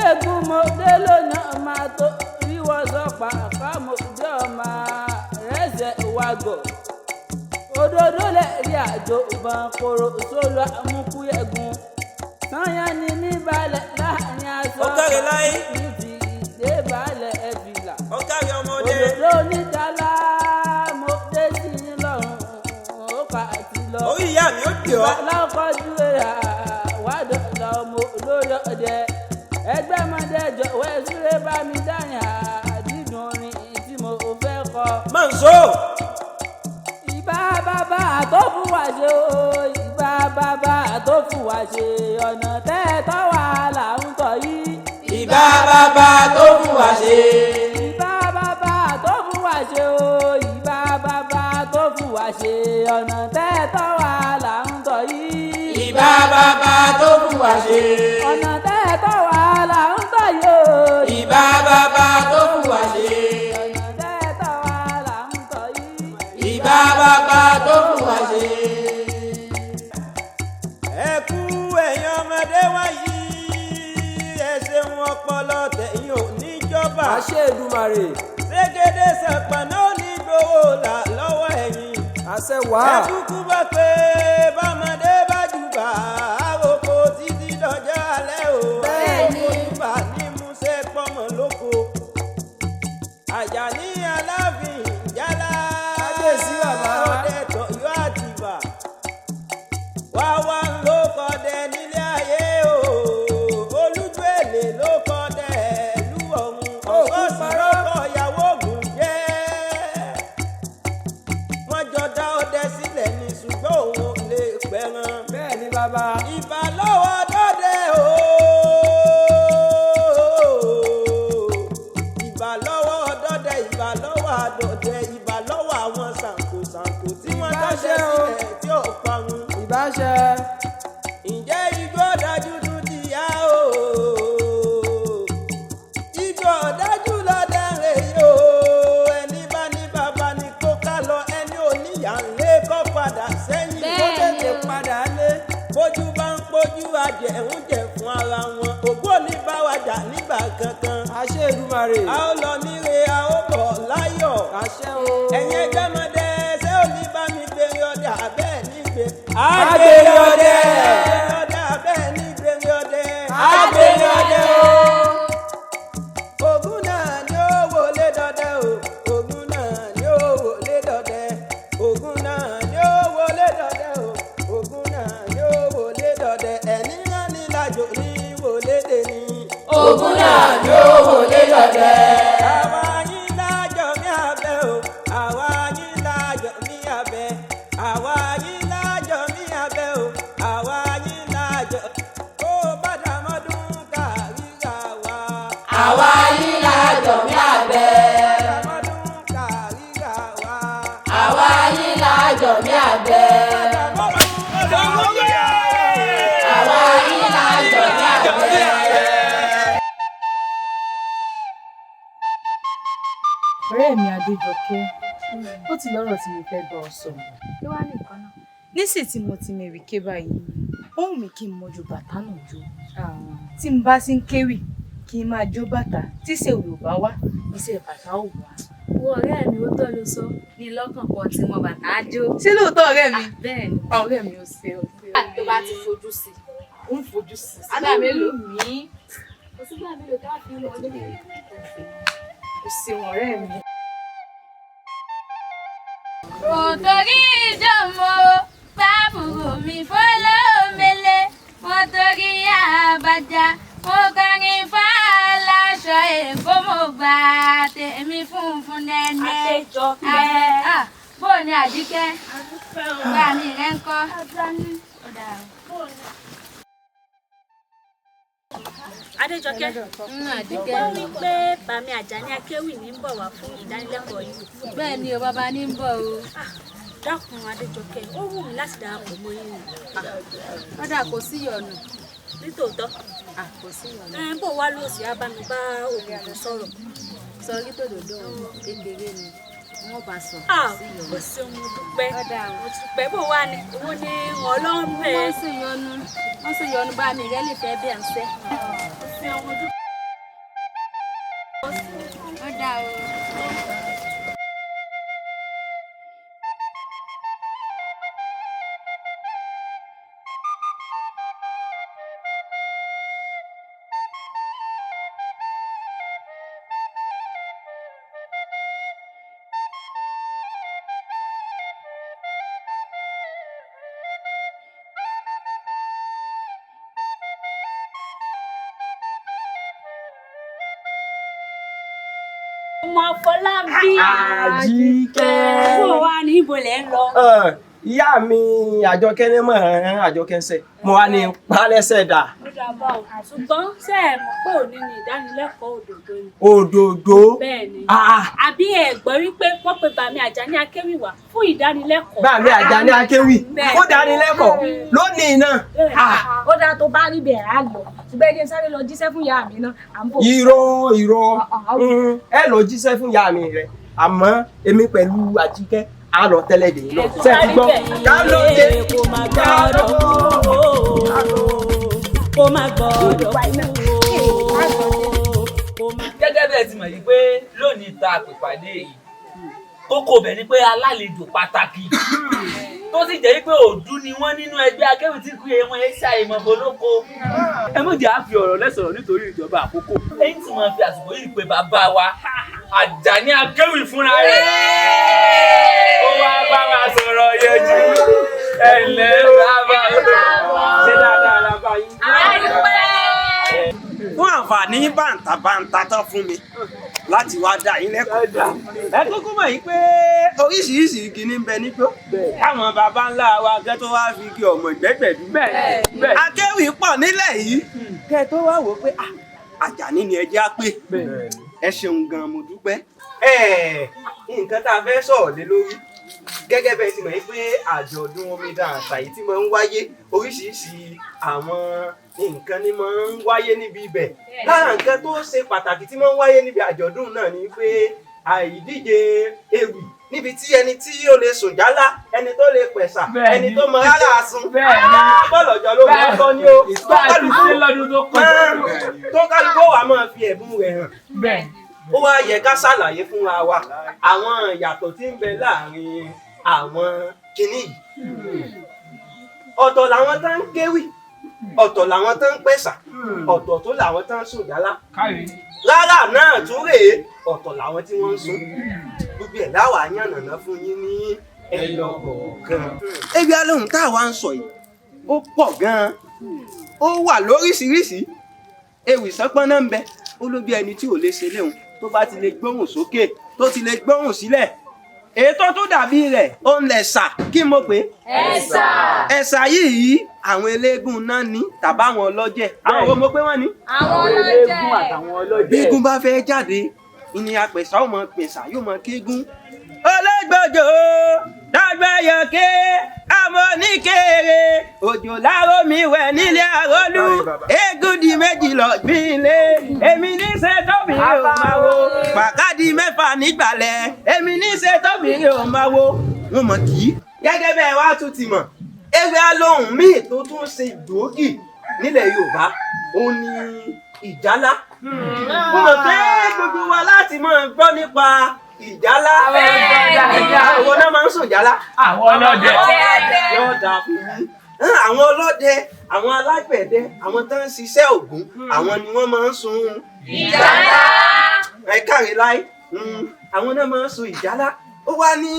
Ègúnmọdé lónà ọmọ tó ríwọ́ sọ́pà kámọ́dé ọmọ rẹ̀ṣẹ̀ wàgọ̀ òdòdó lè rí àjò ìbọn koro sólù amúkúyẹ̀gùn sanyá ni mí balẹ̀ láàrin aṣọ ọ̀kàrẹ̀ láyé. ní ti ìdè balẹ̀ ẹ̀fìlà ọ̀kàrẹ̀ ọmọdé. òdòdó níjàlá mo dé sí i lọ́rùn ó kà á ti lọ. orí ìyá mi ó dè ọ́. ìbálòpọ̀jù ẹ̀yà wàdọ̀ lọ́mọ olórí ọdẹ ẹgbẹ́ mọ́dẹ jọ̀wọ́ ẹ̀sùrẹ́ bá mi dáyà dídùn orin tí mo fẹ́ kọ. máa ń so. ìbà bàbá tó fún wa ṣe o ìbà bàbá tó fún wa ṣe ọ̀nà tẹ́ẹ̀tọ́ wà là ń tọ̀ yìí. ìbà bàbá tó fún wa ṣe. ìbà bàbá tó fún wa ṣe o ìbà bàbá tó fún wa ṣe ọ̀nà tẹ́ẹ̀tọ́ wà là ń tọ̀ yìí. ìbà bàbá tó fún wa ṣe. ọ̀nà tẹ́ẹ̀tọ́ wà là ń tọ̀ yìí o. ìbà bàbá tó fún wa ṣe. ọ̀nà tẹ́ẹ̀tọ́ wà là ń tọ̀ yìí. ìbà bàbá tó fún wa ṣe. ẹ kú ẹ̀yin ọmọdé wáyé ẹ ṣeun ọpọlọ tẹ̀yìn ò ní jọba. àṣẹ Èdùmàrè. ṣégede sàpàná ò ní gbowó là lọ́wọ́ ẹ̀yin. àṣẹ wà. ẹ kúkú bá pé bọ́mọdé bá jùbà àròkọ títí dọjọ́ alẹ́ o. bẹ́ẹ̀ni. àròkọ ní múṣẹ́ pọ́mọ lóko. Àjàní Aláàfin Ìjálá. kábíyèsí bàbá. ọdẹ tọ̀yọ́ àtìbà. wá wá ń ló kọ́dẹ nílé ayé o. olújú èlé ló kọ́dẹ ìlú ọ̀hún. ọ̀pọ̀ sí lọ́kọ̀ ìyàwó ògùn jẹ́. wọ́n jọ dá ọdẹ sílẹ̀ ní ṣùgbọ́n òun lè pẹran. bẹ́ẹ̀ ni bàbá. ìbà lọ́wọ́ dọ́dẹ o. ìbà lọ́wọ́ dọ́dẹ ìbà lọ́wọ́ àdọ̀dẹ ìbà lọ́wọ́ àwọn ṣàǹkóṣàǹkó tí wọ́n dáṣẹ́ sílẹ̀ tí ò parun. ìbáṣẹ. ǹjẹ́ igbó dájú tún ti yá o. igbó dájú lọ́dẹ rè yó. ẹni bá ní bàbá ni kó ká lọ ẹni oníyà ń lé kó padà sẹ́yìn kó tètè padà lé. bójú bá ń pójú ajẹ́ ń jẹ fún ara wọn. ògbó ní bá wa jà nígbà kankan. àṣẹ Èdùmàrè. a ó lọ níre a ó bọ̀ láyọ̀. àṣẹ o. ẹ̀yin ẹgbẹ́ mọ́dẹ ṣé ò ní bá mi gbèrè ọdẹ àbẹ́ ní gbé. àgbèrè ọdẹ. àbẹ́ ní gbèrè ọdẹ. àgbèrè ọdẹ o. Ògún náà ni ó wọlé dọdẹ o. Ògún náà ni ó wọlé dọdẹ. Ògún náà ni ó wọlé dọdẹ o. Ògún náà ni ó wọlé dọdẹ. ẹni rán ní lájò ní wọlé dé ní. Ògún náà ni ó wọlé dọdẹ. àwa yín lájọ ní abẹ́ o. àwa yín lájọ ní abẹ́. àwa yín lájọ ní abẹ́ o. àwa yín lájọ. ó bá dàmọ́dún kàríra wa. àwa yín lájọ ní abẹ́. dàmọ́dún kàríra wa. àwa yín lájọ ní abẹ́. ọ̀rẹ́ mi Adéjọkẹ́ ó ti lọ́rọ̀ tí mo fẹ́ bá ọ sọ. Kí wá ní nǹkan náà? Nísìnyí tí mo ti mẹ̀rì ké báyìí ó wù mí kí n mọ ju bàtà náà jó. Tí n bá sí ń kéwì kí n máa jó bàtà tí ṣe Yorùbá wá iṣẹ́ bàtà ò wá. Wo ọ̀rẹ́ mi ó tọ́ ló sọ ní lọ́kàn pọ̀ tí mo bàtà á jó. Ṣé lóòótọ́ ọ̀rẹ́ mi? Bẹ́ẹ̀ ni. Ọ̀rẹ́ mi ò ṣe ọ́. Tó bá ti fojú sí ó ń fojú sí. sígbà mélòó mi? Kò sígbà mélòó tó wá fi ń wọlé. Ó ṣeun ọ̀rẹ́ mi. Kò torí ìjọmọ bábùrù mi fọlọ́mẹlẹ mo torí àbájá mo kọrin fàlàṣọ èkó mo gbà tèmi funfun nẹ́nẹ́. Bó ni Àjíkẹ́ gbà mí rẹ̀ ń kọ́. Adéjọkẹ́ Àjíkẹ́ ó ní pé Bàmí Àjàní Akéwì ní ń bọ̀ wá fún ìdánilẹ́kọ̀ọ́ yìí. Bẹ́ẹ̀ ni o bàbá ní ń bọ̀ o. Dákun Adéjọkẹ́ ó wù mí láti darapọ̀ mọ́ yín. Ọ̀dà kò sí ìyọ̀nù. Nítòótọ́ kò sí ìyọ̀nù. Bó wá lóòsì á bá mi bá òdòdó sọ̀rọ̀. Sọ rí tòdòdó kékeré ni wọ́n bá sọ. Kò sí ohun dúpẹ́ mo dúpẹ́ bó wá ni owó ní wọn lọ́rùn ẹ̀. Wọ́n sì yọnu bá mi rẹ́ lè fẹ́ bí à ń sẹ́. Kò sí ohun dúpẹ́. Ọ̀dà o. Ọmọ Afọlábí Àjíkẹ́. Bó wá ní ibo lẹ́ ń lọ? Ìyá mi Àjọkẹ́ ní mọ̀ ẹ́n Àjọkẹ́ ń sẹ̀. Mo wá ní pálẹ́sẹ̀ dà. Ó dàbọ̀ ṣùgbọ́n ṣé ẹ mọ̀ pé òní ni ìdánilẹ́kọ̀ọ́ òdòdó ni. Òdòdó. Bẹ́ẹ̀ ni. Àbí ẹ gbọ́ wípé wọ́n pe Bàmí Àjàní Akéwì wá fún ìdánilẹ́kọ̀ọ́. Bàmí Àjàní Akéwì fún ìdánilẹ́kọ̀ọ́ lónìí náà. Ó dáa tó bá rí bẹ́ẹ̀ á lọ. Ṣùgbọ́n ẹni sáré lọ jíṣẹ́ fún ìyá mi náà. Irọ́. Ẹ lọ jíṣẹ́ fún ìyá mi rẹ̀. Àmọ́ èmi pẹ̀lú Àjíkẹ́ á lọ tẹ́lẹ̀ dè lọ. Ṣé ti gbọ́? Ká ló dé? Kó má gbọ́dọ̀ kó má gbọ́dọ̀ gẹ́gẹ́ bẹ́ẹ̀ ti mọ̀ yìí pé lónìí ta àpèpàdé yìí kókó bẹ̀ ni pé alálejò pàtàkì tó sì jẹ́ pé òdú ni wọ́n nínú ẹgbẹ́ Akéwì tí kú wọn ẹ ṣàìmọ̀ bolóko. Ẹ mọ̀ jẹ́ àfi ọ̀rọ̀ lẹ́sọ̀rọ̀ nítorí ìjọba àkókò. Èyí tí wọ́n fi àsìkò yìí pé bàbá wa Àjàní Akéwì fúnra rẹ̀ ó wá bá wa sọ̀rọ̀ yẹjú. Ẹ ǹlẹ́ bàbá ṣe dáadáa lábá yín. Fún àǹfààní bàǹtàbàǹtà tán fún mi láti wá dá yín lẹ́kọ̀ọ́. Ẹ kúkú mọ̀ yìí pé oríṣiríṣi igi ní bẹ nígbó. Káwọn baba ńlá wa gẹ́ tó wá fi igi ọmọ ìgbẹ́gbẹ̀dú. Akéwì pọ̀ nílẹ̀ yìí. Kẹ́ tó wá wò pé Àjàní ni ẹ jẹ́ á pé. Ẹ ṣeun gan mo dúpẹ́. Nǹkan tá a fẹ́ sọ̀rọ̀ lé lórí. Gẹ́gẹ́ bẹ́ẹ̀ ti mọ̀ pé àjọ̀dún omidan àṣà yìí tí máa ń wáyé oríṣiríṣi àwọn nǹkan ni máa ń wáyé níbi ibẹ̀. Lára nǹkan tó ṣe pàtàkì tí máa ń wáyé níbi àjọ̀dún náà ni pé àìdíje ewì níbi tí ẹni tí ó lè sùn jálá ẹni tó lè pẹ̀sà ẹni tó mọ rárá sun bọ́ọ̀lọ̀jọ́ ló máa tọ́ ní ó tó kálukú wà máa fi ẹ̀bùn rẹ̀ hàn. Ó wá yẹ ká ṣàlàyé fúnra wa àwọn ìyàtọ̀ tí ń bẹ láàrin àwọn kinní yìí. Ọ̀tọ̀ làwọn tán ń kéwì, ọ̀tọ̀ làwọn tán ń pẹ̀sà, ọ̀tọ̀ tó làwọn tán ń sùn jálá. Rárá náà tún rèé, ọ̀tọ̀ làwọn tí wọ́n ń sùn. Gbogbo ẹ̀ láwà yànnàná fún yín ní ẹyọ kọ̀ọ̀kan. Ebi alóhùn tá a wá ń sọ yìí, ó pọ̀ gan-an, ó wà lóríṣiríṣi. Ewì sánpọ́n náà ń bẹ, ó ló bí ẹni tí ò lè ṣe léhùn tó bá ti lè gbóhùn sókè tó ti lè gbóhùn sílẹ̀. Ètò tó dàbí rẹ̀ ó ń lẹ̀sà kí n mọ̀ pé. Ẹ̀sà yìí àwọn eléégún náà ní tàbáwọn ọlọ́jẹ̀. Àwọn wo mo pé wọ́n ní. Àwọn ọlọ́jẹ̀. Eléégún àtàwọn ọlọ́jẹ̀. Bí eégún bá fẹ́ jáde ìní apẹ̀sà ó mọ pẹ̀sà yóò mọ kéégún. Olóògbòjò dàgbẹ́yọ̀ké mo ní kéré òjò láró mi wẹ̀ nílé àrólú égúdì méjì lọ gbìnlé èmi ní ṣe tóbìnrin ò máa wo pàkádì mẹ́fà nígbàlẹ̀ èmi ní ṣe tóbìnrin ò máa wo wọn mọ̀ kí. gẹ́gẹ́ bẹ́ẹ̀ wá tún ti mọ̀ ewé alóhùn míì tó tún ṣe gbòógì nílẹ̀ Yorùbá ó ní ìjálá. mo mọ̀ pé gbogbo wa láti máa gbọ́ nípa ìjálá. àwọn náà máa ń sùn jálá. àwọn ọlọ́dẹ. yóò dáa fún yín. àwọn ọlọ́dẹ àwọn alágbẹ̀dẹ àwọn tó ń ṣiṣẹ́ ògùn àwọn ni wọ́n máa ń sun ìjálá. ẹ káre láì àwọn náà máa ń sun ìjálá. ó wá ní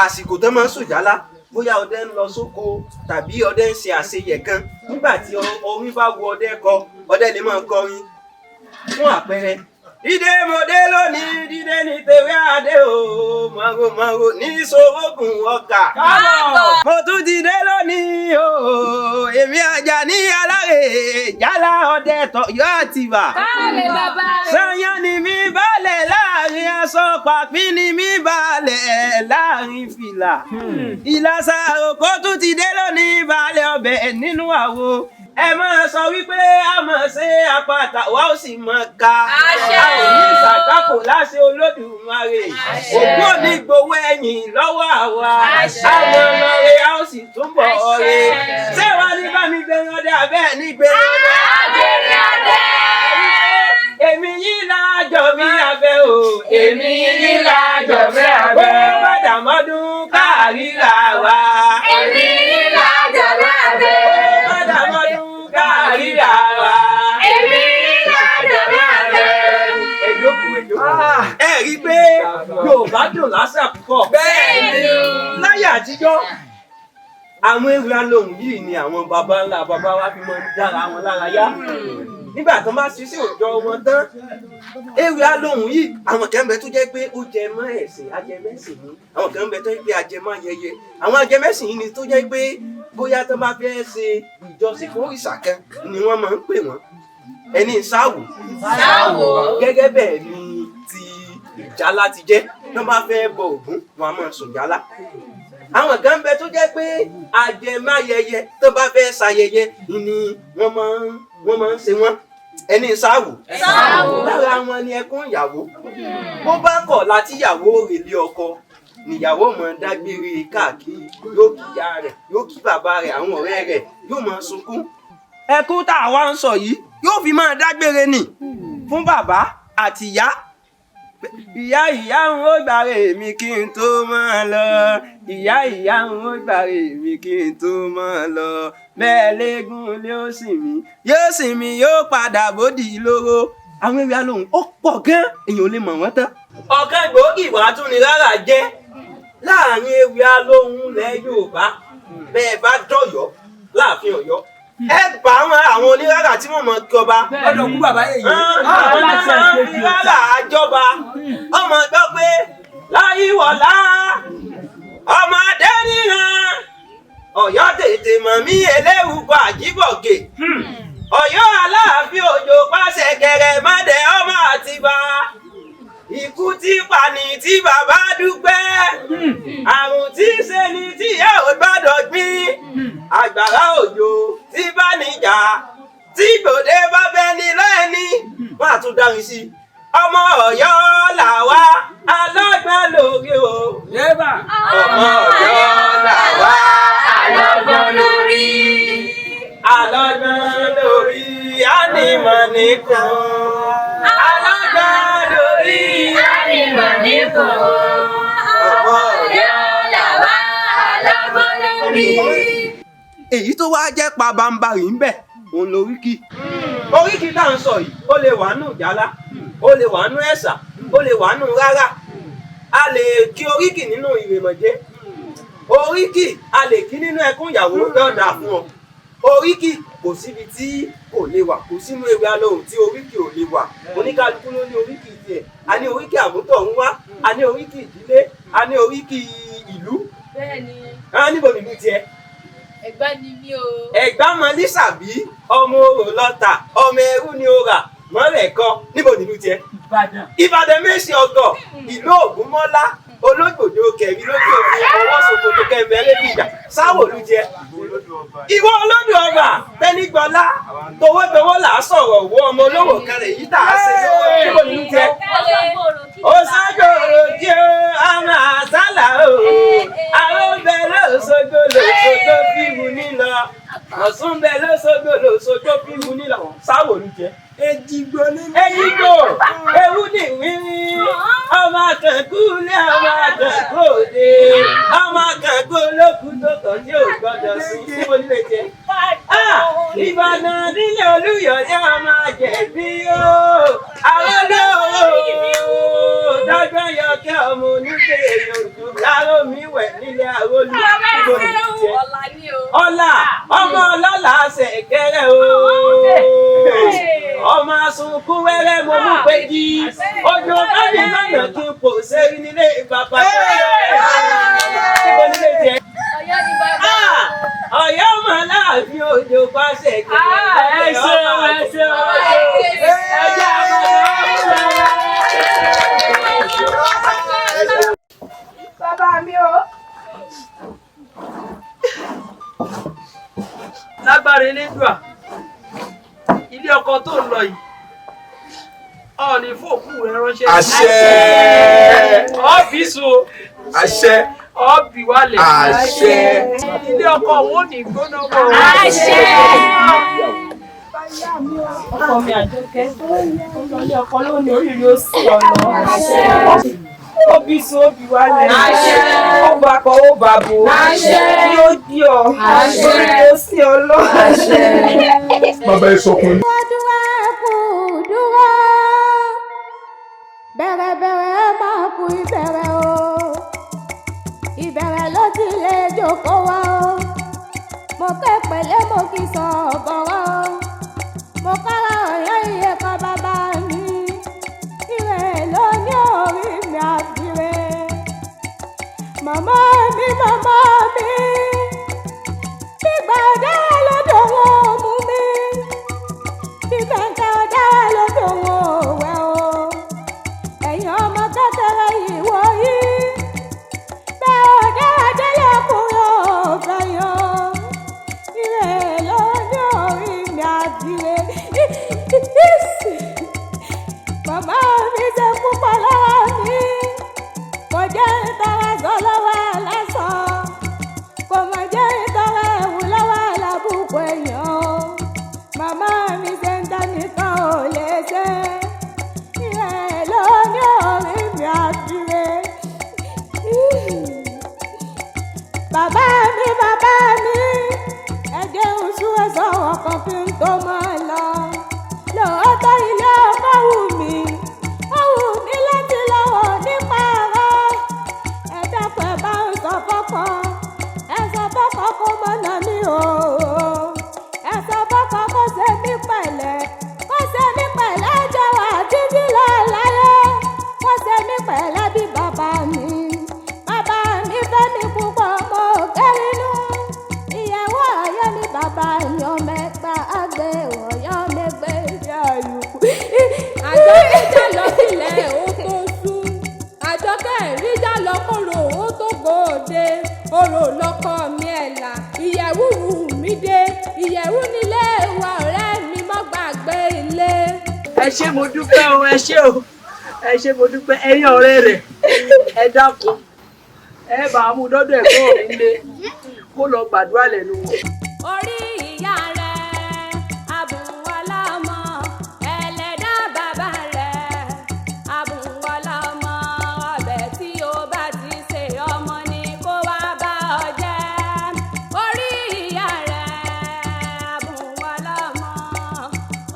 àsìkò tó máa ń sun ìjálá bóyá ọdẹ ń lọ sóko tàbí ọdẹ ń ṣe àṣeyẹ kan nígbà tí orin bá wo ọdẹ kọ ọdẹ lè máa kọrin fún àpẹẹrẹ. dídé mo dé lónìí dídé ní tèwé adé o mọ̀rọ̀ mọ̀rọ̀ ní sorógùn ọkà. mo tún ti dé lónìí o èmi Àjàní Alárè Ìjálá Ọdẹ tọ̀yọ́ Àtìbà. sanyán ni mi balẹ̀ láàrin aṣọ pàpín ni mi balẹ̀ láàrin fìlà. ìlàsà òkò tún ti dé lónìí balẹ̀ ọbẹ̀ nínú àwo. ẹ máa sọ wípé a máa ṣe àpáta wa ó sì máa ka. a ò ní ìsàkákò láṣẹ Olódùmarè. òkú ò ní gbowó ẹ̀yìn lọ́wọ́ àwa. àwọn ọmọ rẹ̀ a ó sì túbọ̀ ọ̀rẹ́. ṣé wàá ní bá mi gbé ọdẹ abẹ́ ní gbé ọdẹ. èmi yìí lájọ mi abẹ́ o. èmi yìí lájọ mi abẹ́. ó bàdà mọ́dún káàríra wa. èmi yìí lájọ mi abẹ́. ó bàdà mọ́dún káàríra wa. èmi yìí lájọ mi abẹ́. ẹ rí i pé Yorùbá dùn lásà púpọ̀. bẹ́ẹ̀ni láyé àtijọ́ àwọn ewì alóhùn yìí ni àwọn baba ńlá baba wa fi máa ń dára wọn lára yá. nígbà tó bá ṣiṣẹ́ òòjọ́ wọn tán ewì alóhùn yìí àwọn kan bẹ tó jẹ́ pé ó jẹ mọ́ ẹ̀sìn ajẹmẹ́sìn ni àwọn kan bẹ tó jẹ́ pé ajẹmọ́ ayẹyẹ àwọn ajẹmẹ́sìn yìí ni tó jẹ́ pé bóyá tó bá fẹ́ ṣe ìjọsìn fún òrìṣà kan ni wọ́n máa ń pè wọ́n ẹni sáwò gẹ́gẹ́ bẹ́ẹ̀ ni ti ìjálá ti jẹ́ tó bá fẹ́ bọ Ògún wọn a máa sùn jálá. àwọn kan bẹ tó jẹ́ pé ajẹmáyẹyẹ tó bá fẹ́ ṣayẹyẹ ni wọ́n máa ń ṣe wọ́n ẹni sáwò lára wọn ni ẹkún ìyàwó bó bá kọ̀ láti ìyàwó rèlé ọkọ níyàwó máa dágbére káàkiri yóò kí ìyá rẹ̀ yóò kí bàbá rẹ̀ àwọn ọ̀rẹ́ rẹ̀ yóò máa sunkún. ẹkún tá a wá ń sọ yìí yóò fi máa dágbére nì fún bàbá àti ìyá. ìyá ń ó gbàre mi kí n tó máa lọ ìyá ń ó gbàre mi kí n tó máa lọ bẹ́ẹ̀ léegun lé ó sì mí yóò padà bódì lóró. àwọn ewì alóhùn ó pọ̀ gan èèyàn ò lè mọ̀ wọ́n tán. ọ̀kan gbòógì wàá tún ni rárá jẹ́ láàrin ewì alóhùn ilẹ̀ Yorùbá bẹ́ẹ̀ bá dọ̀yọ́ láàfin Ọ̀yọ́ ẹ bá àwọn onírárà tí wọ́n mọ̀ jọba. ọ̀dọ̀ kú bàbá yẹn yìí. àwọn onírárà àjọba ọmọ gbọ́ pé láyíwọ̀lá ọmọdé níran Ọ̀yọ́ tètè mọ̀ mí eléwùkọ àjíbọ̀gè Ọ̀yọ́ Aláàfin Òjò pàṣẹ kẹrẹ mọ́dẹ ọmọ Àtìbà ikú tí pani tí bàbá dúpẹ́ àrùn tí ṣe ni tí ẹ ò gbọ́dọ̀ gbìn àgbàrá òjò tí bá níjà tí gbòde bá fẹ́ ní lẹ́ni wọ́n á tún dárin sí ọmọ Ọ̀yọ́ làwa alọ́gbọ́n lórí o. ọmọ Ọ̀yọ́ làwa alọ́gbọ́n lórí ànìmọ̀ nìkan alọ́gbọ́n lórí ànìmọ̀ nìkan ọmọ Ọ̀yọ́ làwa alọ́gbọ́n lórí. èyí tó wá jẹ́ pabambarì ń bẹ̀ òun lóríkì. oríkì tá à ń sọ yìí ó lè wà nù jálá ó lè wà nù ẹ̀sà ó lè wà nù rárá a lè kí oríkì nínú ìrèmọ̀jé oríkì a lè kí nínú ẹkún ìyàwó yọ̀ọ̀dà fún ọ oríkì kò síbi tí kò lè wà kò sínú ewì alóhùn tí oríkì ò lè wà oníkálukú ló ní oríkì tiẹ̀ a ní oríkì àmútọ̀runwá a ní oríkì ìdílé a ní oríkì ìlú. bẹ́ẹ̀ni. níbo nìlú tiẹ̀. Ẹ̀gbá ni mí o. Ẹ̀gbá mọ Lísàbí ọmọ orò lọ́tà ọmọ ẹrú ni ó rà mọ́lẹ̀ kọ́ níbo nìlú tiẹ̀. Ìbàdàn. Ìbàdàn méjì ọgọ́ ìlú Ògúnmọ́lá olóògbòdo kẹ̀rí lójú òfin ọwọ́ ṣòkòtò kẹ̀mẹ́rẹ́ bìjà sáwòlú jẹ. ìwọ olódù ọba tẹnigbọlá towótowó là á sọ̀rọ̀ wo ọmọ olówó kẹrẹ yìí tà á ṣe lówó nínú jẹ. Òṣogbo tí ó àmà àsálà o àwọn bẹ lóṣogbo fíìmù nílọ Ọ̀ṣun bẹ lóṣogbo fíìmù nílọ sáwòlú jẹ. Èjìgbò ewu ni wíwí ọmọ akẹ́kù lé ọmọ akẹ́kù òde ọmọ akẹ́kù olókùn tó kàn tí ò gbọdọ̀ sí níbo nílé jẹ. Ìbàdàn nílé Olúyọ̀lé ọmọ àjẹbí o àwọn olówó dọ́gbọ́n yọkẹ́ ọmọ onígbè yòókù láró mi wẹ̀ nílé àrólú níbo nílé jẹ. Ọlá ọmọ ọlọ́lá ṣẹ̀kẹ́rẹ́ o ọmọ asunkún wẹ́rẹ́ mo mú pé jí ojú bábí lọ́nà kí n pò sẹ́rí nílé bàbá níbo nílé jẹ. Ọ̀yọ́ mọ̀ láàfin òjò pàṣẹ bàbá mi o. Lágbára Elédùà ilé ọkọ tó ń lọ yìí ọ̀ọ́nì fòkú rẹ ránṣẹ́. Àṣẹ. ọ́fíìsù. Àṣẹ. Ọ̀bì wálẹ̀. Àṣẹ. Ilé ọkọ wọn ò ní gbóná mọ́. Àṣẹ. Ọkọ mi Àjọkẹ́ ilé ọkọ lónìí oríire ó sì ọ̀nà. Àṣẹ. Òbí sùn òbí wálẹ̀. Àṣẹ. Ó bá kọ ó bá bò. Àṣẹ. Kí ó di ọ. Àṣẹ. Ó sì ọ lọ. Àṣẹ. Bàbá ẹ sọkùn. Bẹ̀rẹ̀ máa kú ìbẹ̀rẹ̀ o. Ìbẹ̀rẹ̀ ló ti lè jókòó wá o. Mo ké pẹ̀lẹ́ mo kì í sọ bọ̀rọ̀ o. Mo kára ọ̀yọ́ iye kan bàbá mi. Ire ló ní orí mi àfiré. Màmá mi. Gbígbà ọ̀dá lọ́dọ̀ wọn mú mi. Gbígbà ọ̀dá lọ́dọ̀ wọn wẹ̀ o. Ẹ̀yin ọmọ kékeré yìí wọ yìí. Bẹ́ẹ̀ ọ̀dá adélẹ́kùnrin ọ̀fẹ́ yan. Ire ló ní orí mi àfiré. Màmá mi ṣe púpọ̀ lọ́wọ́ mi. Kò jẹ́ ìtara sọ lọ́wọ́ lásán. Kò mọ̀ jẹ́ ìtara ẹ̀wù lọ́wọ́ lábùkù èèyàn. Màmá mi ṣe ń dánìkan ò lè ṣe. Ire ló ní orí mi àfiré. Bàbá mi. Ẹ̀jẹ̀ oṣù ẹ̀sọ́ ọkàn kí n tó máa lọ. Lóòótọ́ ilé ọkọ wù mí. Ó wù mí láti lọ́wọ́ nípa rẹ̀. Ẹ dákun ẹ bá ń sọ fọ́kọ. Ẹ sọ fọ́kọ kó mọ̀nà mi o. Ẹ sọ fọ́kọ kó ṣe mí pẹ̀lẹ́. Kó ṣe mí pẹ̀lẹ́ jẹ́ wà títí lọ láyé. Kó ṣe mí pẹ̀lẹ́ bí bàbá mi. Bàbá mi fẹ́ mi púpọ̀ mo kẹ́rinú. Ìyàwó ọ̀yọ́ ni bàbá mi ọmọ ẹgbà àgbẹ̀ ọ̀yọ́ mẹ́gbẹ́ ìyá àlùkù. Àjọkẹ́ já lọ sílẹ̀ ó tó sú. Àjọkẹ́ ìríjà lọ́kọ̀rọ̀ ó tó gbòde. Orò lọ́kọ mi ẹ̀là. Ìyẹ̀wù wù mí dé. Ìyẹ̀wù nílé wa ọ̀rẹ́ mi mọ́ gbàgbé ilé. Ẹ ṣé mo dúpẹ́ o, ẹ ṣé o. Ẹ ṣé mo dúpẹ́ ẹ̀yin ọ̀rẹ́ rẹ̀. Ẹ dákun. Ẹ bá mú dọ́dọ̀ ẹ̀kọ́ mi lé. Kó lọ gbàdúrà lẹ́nu wọn. Orí ìyá rẹ̀ abùwọ́lọ́mọ ẹlẹ́dá bàbá rẹ̀ abùwọ́lọ́mọ ọbẹ̀ tí o bá ti ṣe ọmọ ni kó wá bá ọ jẹ. Orí ìyá rẹ̀ abùwọ́lọ́mọ.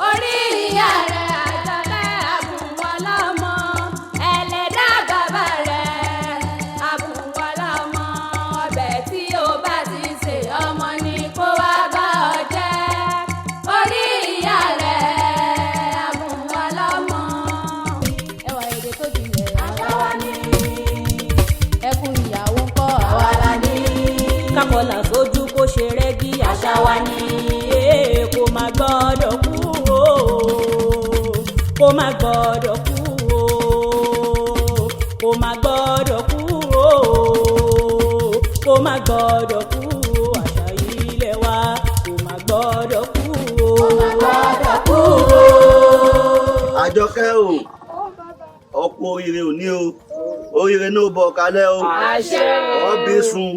Orí ìyá rẹ̀ Àjọkẹ́ abùwọ́lọ́mọ ẹlẹ́dá bàbá rẹ̀ abùwọ́lọ́mọ ọbẹ̀ tí o bá ti ṣe ọmọ ni kó wá bá má gbọ́dọ̀ kú o àṣà ilé wa kò má gbọ́dọ̀ kú o. kò má gbọ́dọ̀ kú o. Àjọkẹ́ o ọ̀pọ̀ oríire òní o oríire náà bọ̀ kalẹ̀ o ọ̀bí sun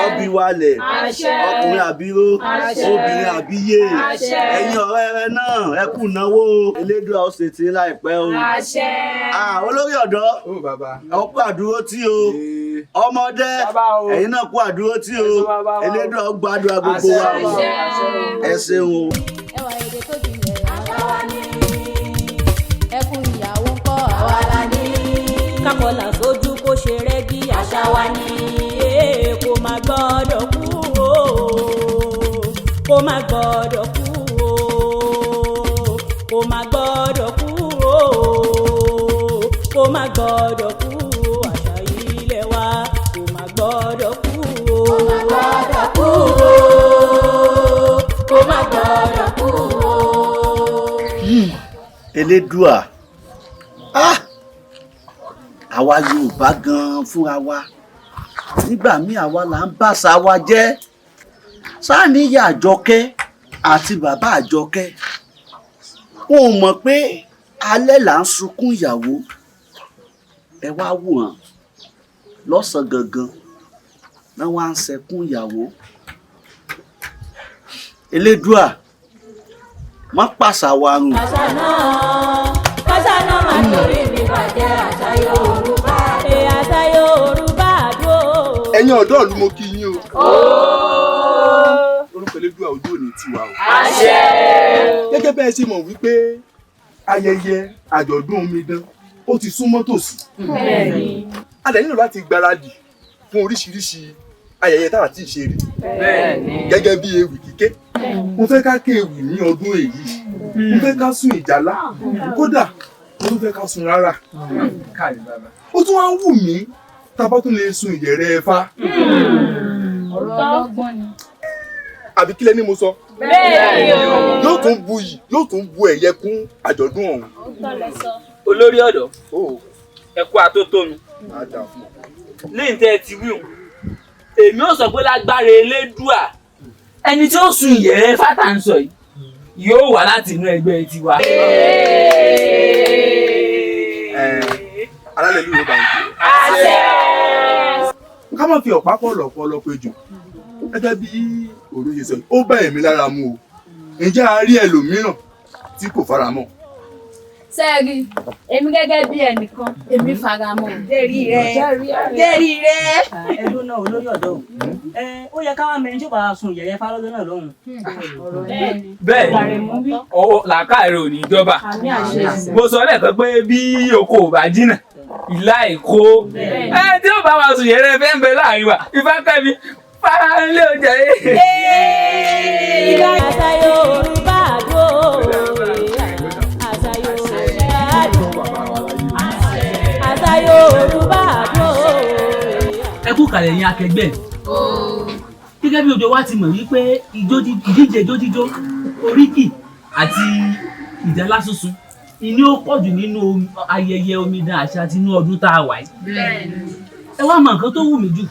ọ̀bí wálẹ̀ ọkùnrin àbíró obìnrin àbíyè ẹ̀yin ọ̀rẹ́ rẹ náà ẹ kú náwó Elédùà ó ṣètì láìpẹ́ o. Olórí ọ̀dọ́ ọkú àdúró tí o ọmọdé ẹ̀yin náà kú àdúró tí o Elédùà ó gbàdúrà gbogbo wa ẹ ṣeun o. ẹwà èdè tó jinlẹ̀ àwa ni ẹkún ìyàwó ń kọ́ àwa la ní. kákọlà sójú kó ṣe rẹ́gí àṣà wa ní. kó má gbọ́dọ̀ kú o kó má gbọ́dọ̀ kú o kó má gbọ́dọ̀ kú o kó má gbọ́dọ̀ kú o àṣà ilé wa kó má gbọ́dọ̀ kú o kó má gbọ́dọ̀ kú o kó má gbọ́dọ̀ kú o. Elédùà àwa Yorùbá gan fúnra wa nígbà míì àwa là ń bàṣà wa jẹ́ sáàníyà Àjọkẹ́ àti bàbá Àjọkẹ́ wọn ò mọ̀ pé alẹ́ là ń sunkún ìyàwó ẹ wá wò hàn lọ́sàn-án gangan náà wá ń sẹkún ìyàwó. Elédùà má pàṣà wa rùn. àṣà náà máa torí mi bàjẹ́ àṣà Yorùbá. àṣà Yorùbá dúró. ẹ̀yin ọ̀dọ́ ìlú mo kí yín o. orúkọ Elédùà ojú òní tiwa o. àṣẹ. gẹ́gẹ́ bẹ́ẹ̀ ṣe mọ̀ wípé ayẹyẹ àjọ̀dún omidan ó ti súnmọ́ tòsí. bẹ́ẹ̀ni. a dẹ̀ nílò láti gbáradì fún oríṣiríṣi ayẹyẹ táwa tí ì ṣe rí. bẹ́ẹ̀ni. gẹ́gẹ́ bí ewì kíké mo fẹ́ ká kéwì ní ọdún èyí mo fẹ́ ká sun ìjálá kódà mo tún fẹ́ ká sun rárá. ó tún wá ń wù mí tá a bá tún lè sun ìyẹ̀rẹ̀ Ẹ̀fà. ọ̀rọ̀ ọlọ́gbọ́n ni. àbí kílẹ̀ ni mo sọ. bẹ́ẹ̀ni o. yóò tún bu yìí yóò tún bu ẹ̀yẹ kún àjọ̀dún ọ̀hún. olórí ọ̀dọ́ ẹ kú atótónu lẹ́yìn tẹ́ ẹ ti wí òun èmi ò sọ pé lágbára Elédùà ẹni tí ó sun ìyẹ̀rẹ̀ fátà ń sọ yìí yóò wá láti inú ẹgbẹ́ tiwa. alálẹ̀ ìlú Yorùbá ń pè é. ká má fi ọ̀pá pọ̀lọ̀pọ̀lọ̀ péjọ gẹ́gẹ́ bí olóye sọ ó bá ẹ̀mí lára mu o ǹjẹ́ a rí ẹlòmíràn tí kò fara mọ́. sẹ́ẹ̀rì èmi gẹ́gẹ́ bí ẹnìkan èmi fara mọ́. dérí rẹ ẹdún náà olórí ọ̀dọ́ ó yẹ káwọn mẹ́rin tí ó bá sun ìyẹ̀yẹ́ fálọ́dún náà lọ́hùn. bẹ́ẹ̀ ọwọ́ làákàrẹ̀ ò ní jọba mo sọ lẹ́ẹ̀kan pé bí oko ò bá jìnnà ìlà èkó tí ó bá wa sùn ìyẹ̀rẹ̀ fẹ́ ń bẹ láàrin wa Ifákẹ́mi fáńlé ọjà yìí. àṣà Yorùbá dúró. àṣà Yorùbá dúró. ẹ kú kàlẹ̀ yín akẹgbẹ́ gẹ́gẹ́ bí ojo wa ti mọ̀ wípé ìdíje ijó oríkì àti ìjálá sunsun ìní ó pọ̀jù nínú ayẹyẹ omidan àṣà tinú ọdún tá a wà yìí. ẹ wá mọ nǹkan tó wù mí jù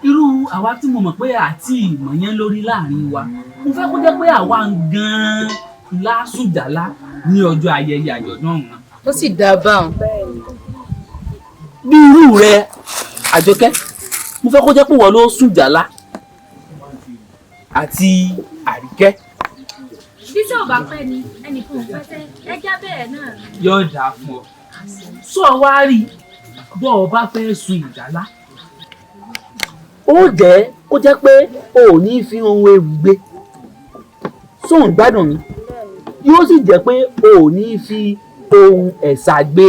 irú àwa tí mo mọ̀ pé àti ìmọ̀ yẹn lórí láàrin wa mo fẹ́ kó jẹ́ pé àwa gan-an lásùjálá ní ọjọ́ ayẹyẹ àjọ̀dún ọ̀hún. ó sì dáa báwọn. bí irú rẹ Àjọkẹ́ mo fẹ́ kó jẹ́ pé wọ́n ló sùjálá àti Àríkẹ́. bí tí ò bá pẹ́ ni ẹnìkan ò pẹ́ tẹ́ ẹjá bẹ́ẹ̀ náà. yóò dáa fún ọ sọ wá rí bọ́ ọ bá fẹ́ sun ìjálá ó jẹ́ kó jẹ́ pé o ò ní fi ohun ewu gbé sóun gbádùn mi yóò sì jẹ́ pé o ò ní fi ohun ẹ̀sà gbé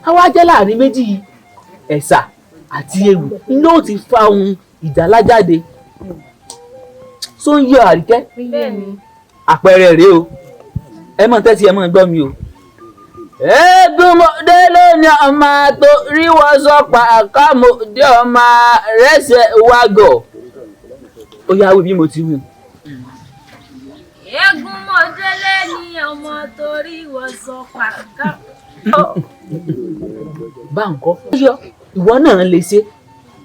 àwa jẹ́ láàrin méjì ẹ̀sà àti ewu iná ò ti fa ohun ìjálá jáde tó ń yọ Àríkẹ́ àpẹẹrẹ rèé o ẹ mọ̀ tẹ́tí ẹ mọ̀ gbọ́ mi o. Ègúnmọdé lóní ọmọ tó rí wọ́n sọ pa àkàmọdé ọmọ rẹ́sẹ̀ wágọ̀ ó yá wí bí mo ti wí. Ègúnmọdé lóní ọmọ tó rí wọ́n sọ pa àkàmọdé. bá ń kọ́ yọ ìwọ náà lè ṣe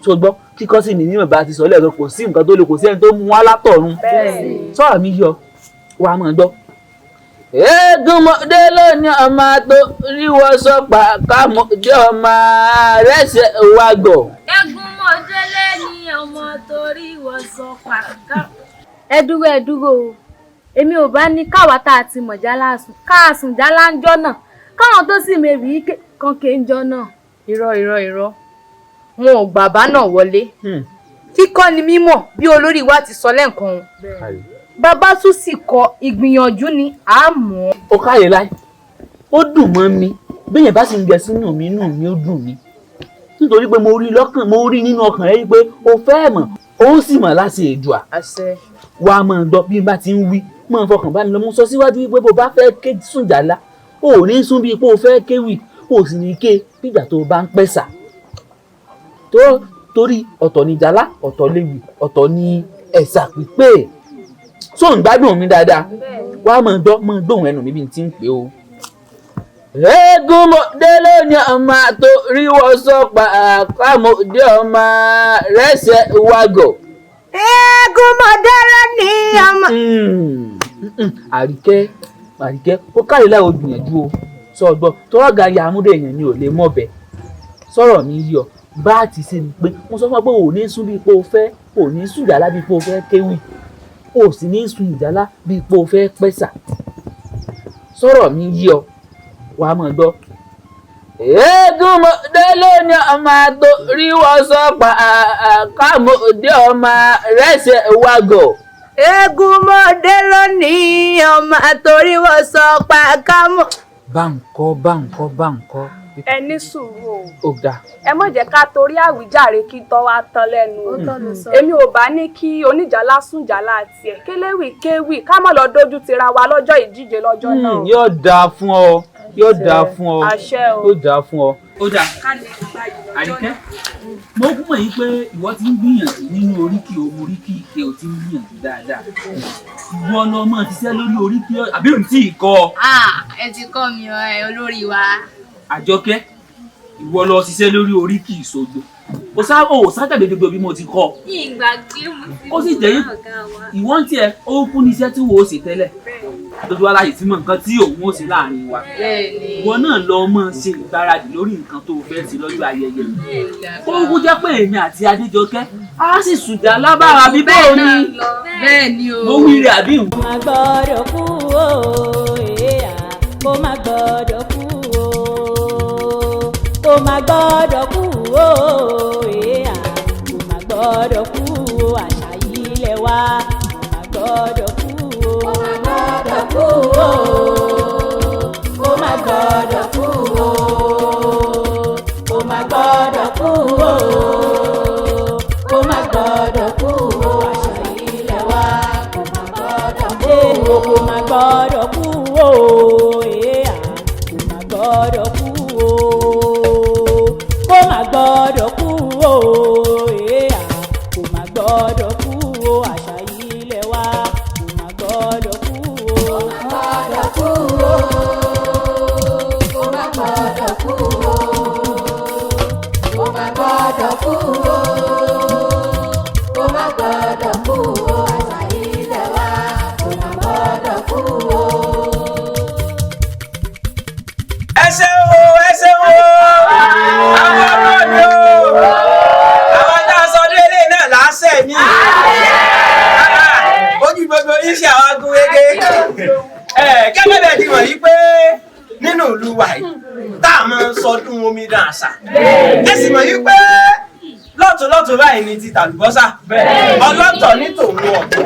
tó gbọ́ kíkọ́ sí ni níwọ̀n bá ti sọ lẹ́ẹ̀kan kò sí nǹkan tó lè kò sí ẹni tó mú wá látọ̀run sọ̀rọ̀ mi yọ wàá mọ̀ gbọ́. Eégúnmọdé lónìí ọmọ tó ríwọ sọpà kámọdé ọmọ rẹsẹ wàgọ. Eégúnmọdé lónìí ọmọ tó ríwọ sọpà ká. Ẹ dúró o èmi ò bá ní káwa tá a ti mọ̀ jálá sùn káàsùn jálá ń jọ́ náà káwọn tó sì mẹ́rì kan ké ń jọ́ náà. Irọ́ wọn ò bàbá náà wọlé kíkọ́ ni mímọ̀ bí olórí wa ti sọ lẹ́ǹkan bàbá tún sì kọ ìgbìyànjú ni àmọ́. ó káyè láì ó dùn mọ́ mi béèyàn bá sì ń jẹ sínú mi inú mi ó dùn mí nítorí pé mo rí nínú ọkàn rẹ pé o fẹ́ mọ̀ ó sì mọ̀ láti èdùà wàá mọ̀ gbọ́ bí n bá ti ń wí mọ̀ fọkàn bá ní lọ mo sọ síwájú wípé bó bá fẹ́ ké sùn jàlá ò ní sún bíi pé o fẹ́ kéwì o sì ní ké bígbà tó o bá ń pẹ̀sà torí ọ̀tọ̀ ní jàlá ọ̀tọ̀ léwì ọ̀tọ̀ ní ẹ̀sà pípé so ń gbádùn mi dáadáa wàá mọ̀ gbóhùn ẹnu mi bí n ti ń pè o. Eégúnmọdé lónìí ọmọ tó ríwọ sọpà kámọdé ọmọ rẹsẹ wàgọ. Eégúnmọdé lónìí ọmọ. Àríkẹ́ ó kárí láì ó gbìyànjú o sọgbọ tọrọ Garri amúdé èèyàn ni ò lè mọbẹ sọ̀rọ̀ mi yọ bá a ti ṣe ni pé mo sọ fún ọ pé ò ní sún bíi pé o fẹ́ ò ní sùn jàlá bíi pé o fẹ́ kéwì o sì ní sùn ìjàlá bíi pé o fẹ́ pẹ́sà sọ̀rọ̀ mi yọ wàá mọ̀ gbọ́. Eégúnmọdé lónìí ọmọ tó ríwọ sọpà kámọdé ọmọ rẹsẹ wàgọ. Eégúnmọdé lónìí ọmọ tó ríwọ sọpà kámọ. báńkọ́. ẹ ní sùúrù ó dáa. ẹ má jẹ́ ká torí àwíjàre kí tọ́ wá tán lẹ́nu èmi ò bá ní kí oníjàlá sùn jàlá tiẹ̀ kéléwì kéwì ká má lọ dójú tira wa lọ́jọ́ ìdíje lọ́jọ́ náà. yóò dáa fún ọ àṣẹ o yóò dáa fún ọ. ó dà Àríkẹ́ mo kún mọ̀ yín pé ìwọ ti ń gbìyànjú nínú oríkì oríkì ike ò ti ń gbìyànjú dáadáa ìwọ lọmọ ti ṣe lórí oríkì àbí òun tí ì kọ́. ẹ ti kọ́ mi olórí wa. Àjọkẹ́ ìwọ lọ ṣiṣẹ́ lórí oríkì Ìṣògbò ó sájàgbé gbogbo bí mo ti kọ́. ìgbàgbé mo ti ó sì jẹ́ ìwọ ń tiẹ̀ ó kún ní iṣẹ́ tí wò ó ṣe tẹ́lẹ̀ lójú aláyè tí mọ̀ nǹkan tí òun ó ṣe láàrin wa ìwọ náà lọ mọ̀ ṣe ìgbáradì lórí nǹkan tó fẹ́ ṣe lọ́jọ́ ayẹyẹ ó kú jẹ́ pé èmi àti Adéjọkẹ́ á sì sùjà lábára bíbẹ́ òní bẹ́ẹ̀ ni o mo wí rẹ̀ àbí. kó má gbọ́dọ̀ kú o kó má gbọ́dọ̀ kú o kó má gbọ́dọ̀ kú o kó má gbọ́dọ̀ kú o àṣà yìí lẹ̀ wá kó má gbọ́dọ̀ kú o kó má gbọ́dọ̀ kú o kó má gbọ́dọ̀ kú o kó má gbọ́dọ̀ kú o àṣà yìí lẹ̀ wá kó má gbọ́dọ̀ kú o kó má gbọ́dọ̀ kú o kó má gbọ́dọ̀ kú o kó má gbọ́dọ̀ kú o kó má gbọ́dọ̀ kú o àṣà yìí lẹ̀ wá kó má gbọ́dọ̀ kú o. Kó má gbọ́dọ̀ kú o kó má gbọ́dọ̀ kú o kó má gbọ́dọ̀ kú o àṣà yìí lẹ̀ wá kó má gbọ́dọ̀ kú o. ẹ ṣeun àwọn ọmọ mi o àwọn tá a sọ délé náà láṣẹ mi ojú gbogbo yìí ṣe àwọn agun ege gẹ́gẹ́ bẹ́ẹ̀ ti wọ̀nyí pé nínú ìlú wa yìí tá a máa ń sọdún omidan àṣà ẹ sì mọ̀ yí pé lọ́tùlọ́tù báyìí ni ti tàlùbọ́sà ọlọ́tọ̀ ní tòun ọ̀tọ̀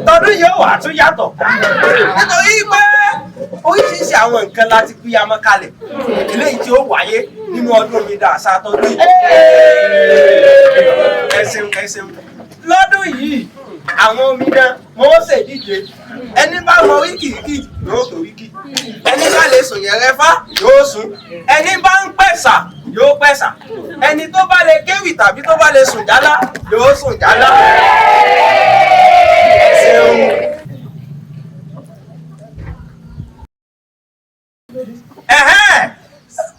tọdún yóò wà tún yàtọ̀ nítorí pé oríṣiríṣi àwọn nǹkan láti pínyàmọ́ kalẹ̀ eléyìí tí ó wáyé nínú ọdún omidan àṣà tọdún yìí ẹ ṣeun lọ́dún yìí àwọn omidan wọ́n ṣèdíje ẹni bá mọ wíkìkì yóò tó wíkì ẹni bá lè sùn yẹn rẹfá yóò sùn ẹni bá ń pẹ̀sà yóò pẹ̀sà ẹni tó bá lè kéwì tàbí tó bá lè sùn jálá yóò sùn jálá. ẹ ṣeun.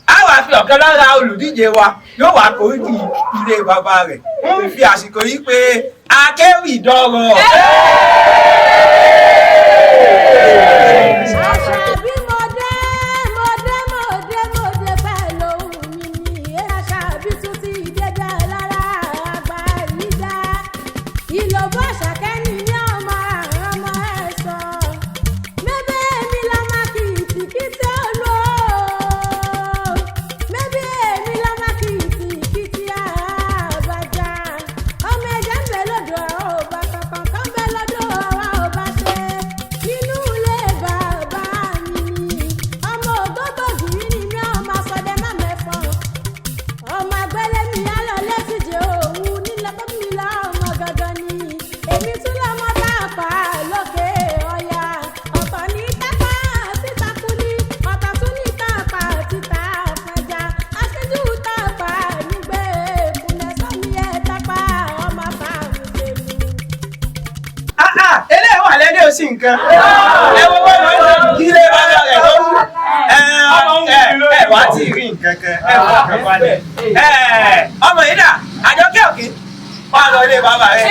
a wá fi ọ̀kan kan lára olùdíje wa yóò wá kórìkì ilé bàbá rẹ̀ wọ́n fi àsìkò yìí pé akéwì dọ́rọ̀. Sí nǹkan ẹ wo wọ́n lọ kí lè bá lọ rẹ̀ lọ́wọ́ ẹ wá tí ì rí nǹkan kan ẹ wọ́n kàn wálẹ̀ ọmọ yìí dà Àjọkẹ́ òkè wà lọ ilé bàbá rẹ̀.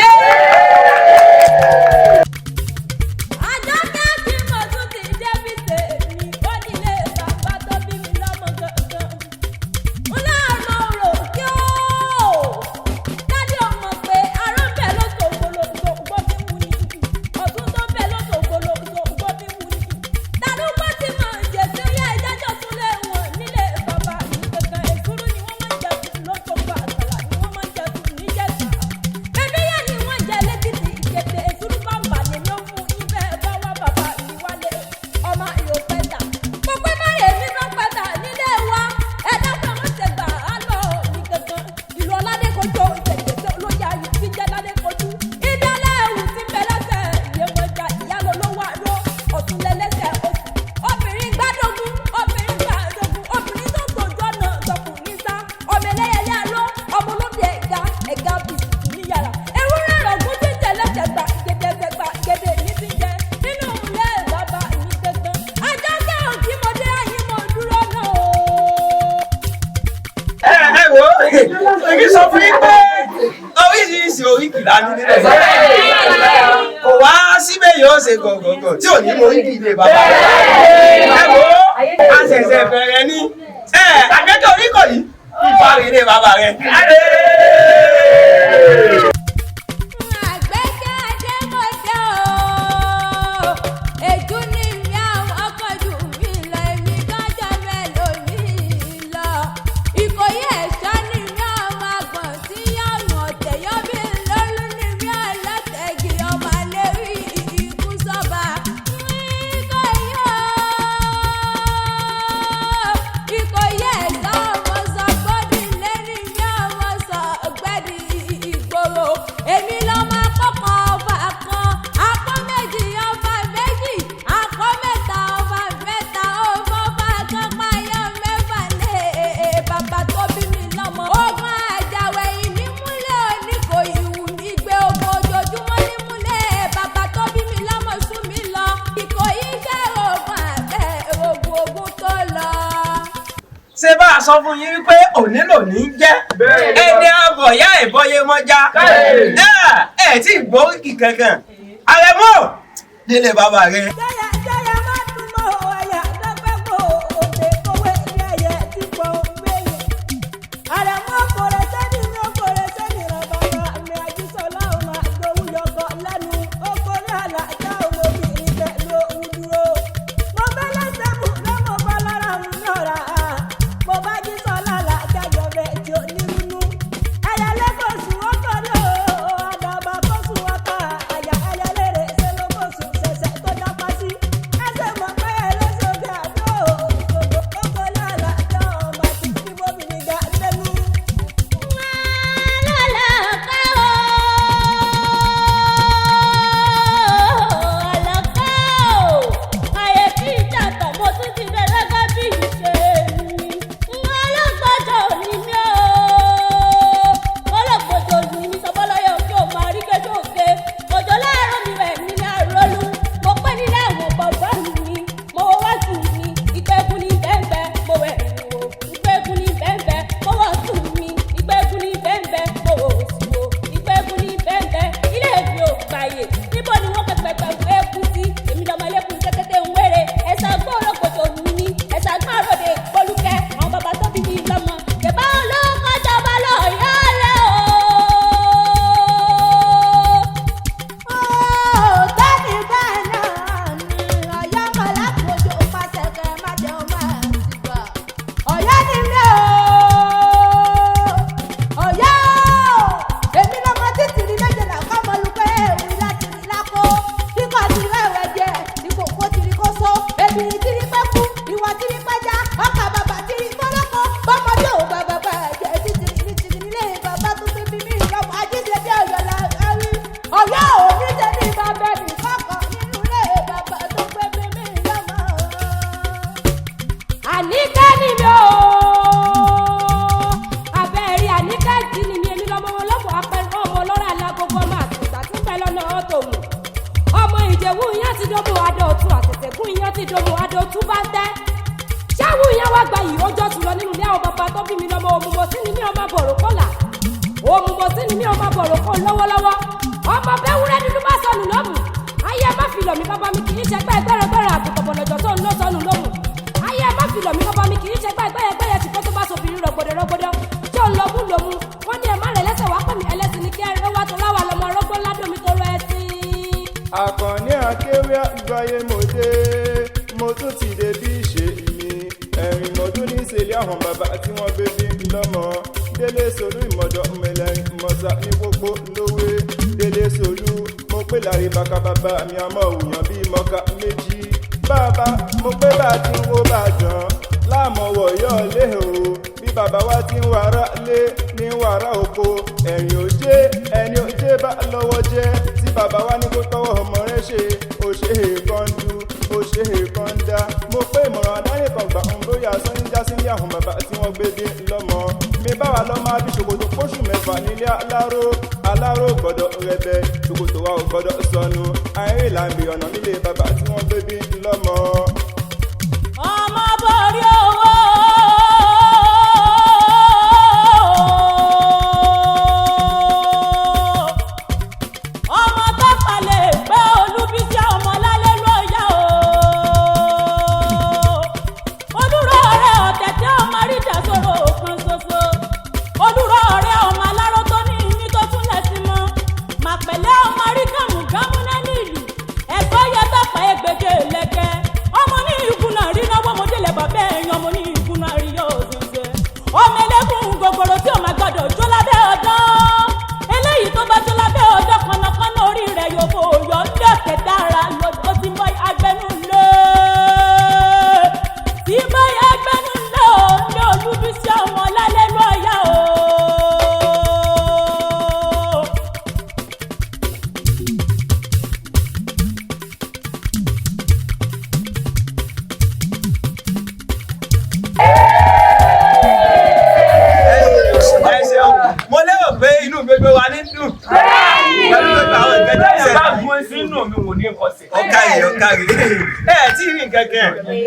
Èmi sọ fún yín pé oríṣiríṣi oríkì lánú nílẹ̀ kò wá síbẹ̀ yóò ṣe gọ̀gọ̀gọ̀ tí ò ní mọ oríkì ilé bàbá rẹ̀. Ẹ wo a ṣẹ̀ṣẹ̀ bẹ̀rẹ̀ ní Àgbẹ̀kẹ́ oríkọ̀ yìí ìfàrí ilé bàbá rẹ̀. Ṣé bá a sọ fún yín wípé òní lòní jẹ́ ẹni àbọ̀ yá ìbọyé mọ́já ẹ̀ tí gbóríkì kankan Àrẹ̀mọ délé bàbá rẹ̀. ti dòmò àdó tún bá tẹ́. ṣáwù ìyá wa gba yìí ọjọ́ tún lọ nínú ilé àwọn bàbá tó bí mi lọ́mọ òmùmọ̀ sí ni mí ọmọ bọ̀rọ̀ kọ́là òmùmọ̀ sí ni mí ọmọ bọ̀rọ̀ kọ́ lọ́wọ́lọ́wọ́ ọmọ bẹ́wúrẹ́ dúdú bá sọnù lọ́mù ayé má fi lọ̀ mí bàbá mi kì í ṣe gbẹ́rẹ́gbẹ́rẹ́ àtùkọ̀bọ̀lọ̀jọ̀ tó ń lọ sọnù lọ́mù ayé má fi lọ̀ mí bàbá mi kì í ṣe gbẹ́gbẹ́yẹgbẹ́yẹ tí kò tó bá sòfin rọ̀gbọ̀dọ̀rọ̀gbọ̀dọ̀ tí ò ń lọ fún lòmù wọ́n ní ẹ̀ má rẹ̀ lẹ́sẹ̀ wá pè mí ẹlẹ́sìn ní kí ẹ̀rọ wá tó láwà lọ́mọ ọlọ́gbọ́n ládùn mi tó rọ ẹ̀sìn. Àkànní akéwì àgbáyé mo dé mo tún ti dé bí ìṣe mi ẹ̀rìn mọ́dún ní ìṣẹ̀lẹ̀ àwọn bàbá tí wọ́n gbé bí lọ́mọ délé solú ìmọ̀dọ̀ mẹlẹ́rìn mọ̀sá ní gbogbo lówé délé solú mo pé lárí bàkà bàbá mi àmọ́ òyàn bíi mọ́ká méjì bàbá mo pé bá a ti ń wo bàjàn láàmọ̀wọ̀ yọ̀ lé o bí bàbá wa ti ń wàrà lé ní wàrà oko ẹ̀yìn òjé ẹni òjé bá lọ́wọ́ jẹ́ tí bàbá wa ní kó tọwọ́ ọmọ rẹ̀ ṣe ó ṣe é kan du ó ṣe é kan dá mo pé ìmọ̀ràn adáyé kan gbà ń bóyá sọ́nìjà sí ní àwọn bàbá tí wọ́n gbé dé lọ́mọ mi bá wa lọ́ máa bí ṣòkòtò pósù mẹ́fà nílé aláró gbọ́dọ̀ rẹ̀bẹ̀ ṣòkòtò wa ò gbọ́dọ̀ sọnù àìrí làǹbì ọ̀nà nílé bàbá tí wọ́n gbé bí lọ́mọ. ọmọ borí owó.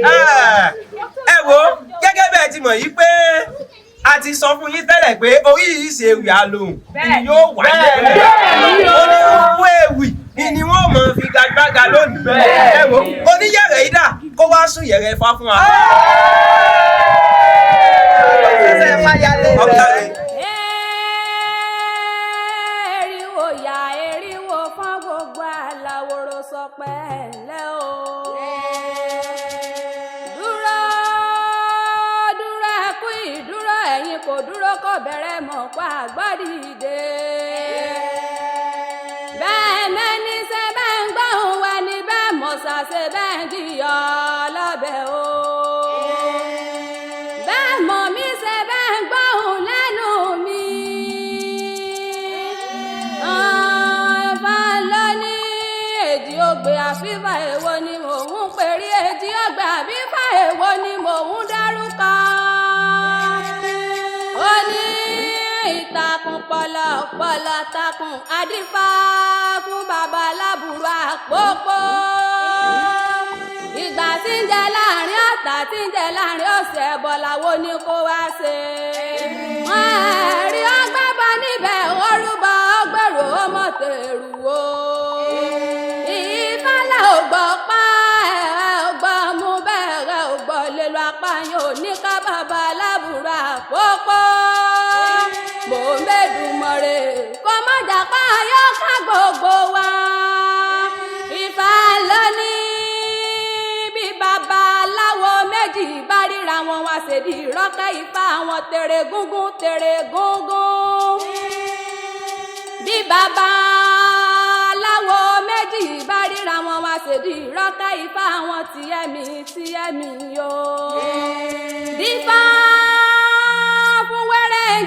Ẹ wo gẹ́gẹ́ bẹ́ẹ̀ ti mọ̀ yí pé a ti sọ fún yín tẹ́lẹ̀ pé orí yìí ṣe ewì alóhùn ni yóò wáyé onírúurú ewì ni wọ́n mọ̀ fi gagbága lónìí. Ẹ wo oníyẹ̀rẹ̀ yìí dà kó wá sún yẹ̀rẹ̀ Ifá fún wa. Eriwo ya eriwo fún gbogbo aláwòrán sọ pẹ́ẹ́lẹ́ o. Kò dúró kò bẹ̀rẹ̀ mọ̀ pa àgbọ̀dìde. Bẹ́ẹ̀ mẹ́ni ṣe bẹ́ẹ̀ ń gbóhùn wa ní bẹ́ẹ̀ mọ̀ ṣàṣe bẹ́ẹ̀ ń jìyà lọ́bẹ̀ o. Bẹ́ẹ̀ mọ̀ mí ṣe bẹ́ẹ̀ ń gbóhùn lẹ́nu mi. Ọ̀fà lọ ní èjì ògbè àfífà èwo ni mò ń pèrí èjì ògbè àfífà èwo ni mò ń dárúkọ. Ìtàkùn pọ̀lọ̀pọ̀lọ̀ takùn adífá fún bàbá alábùrú àpòpọ̀. Ìgbà tí ń jẹ láàrin ọ̀tá tí ń jẹ láàrin ọ̀sẹ̀ ẹ̀bọ̀ làwọn ní kó wá ṣe. Ẹ̀rí ọgbẹ́ bá níbẹ̀ orúbọ ọgbẹ̀rù ọmọ tèrú o. Ìfẹ́lẹ̀ ògbọ́ pa ògbọ́ mú bẹ̀rẹ̀ ògbọ́ lè lọ apá yín ò ní ká bàbá alábùrú àpòpọ̀. Mo mẹ́dùnmọ̀rẹ́ kó má jàpá ayọ́ ká gbogbo wa. Ifá ló ní bí babaláwo méjì bá ríra wọn wá ṣèdí rọ́kẹ́ Ifá wọn tèrè gúngún tèrè gúngún. Bí babaláwo méjì bá ríra wọn wá ṣèdí rọ́kẹ́ Ifá wọn tìyẹ́mì yó. Dífá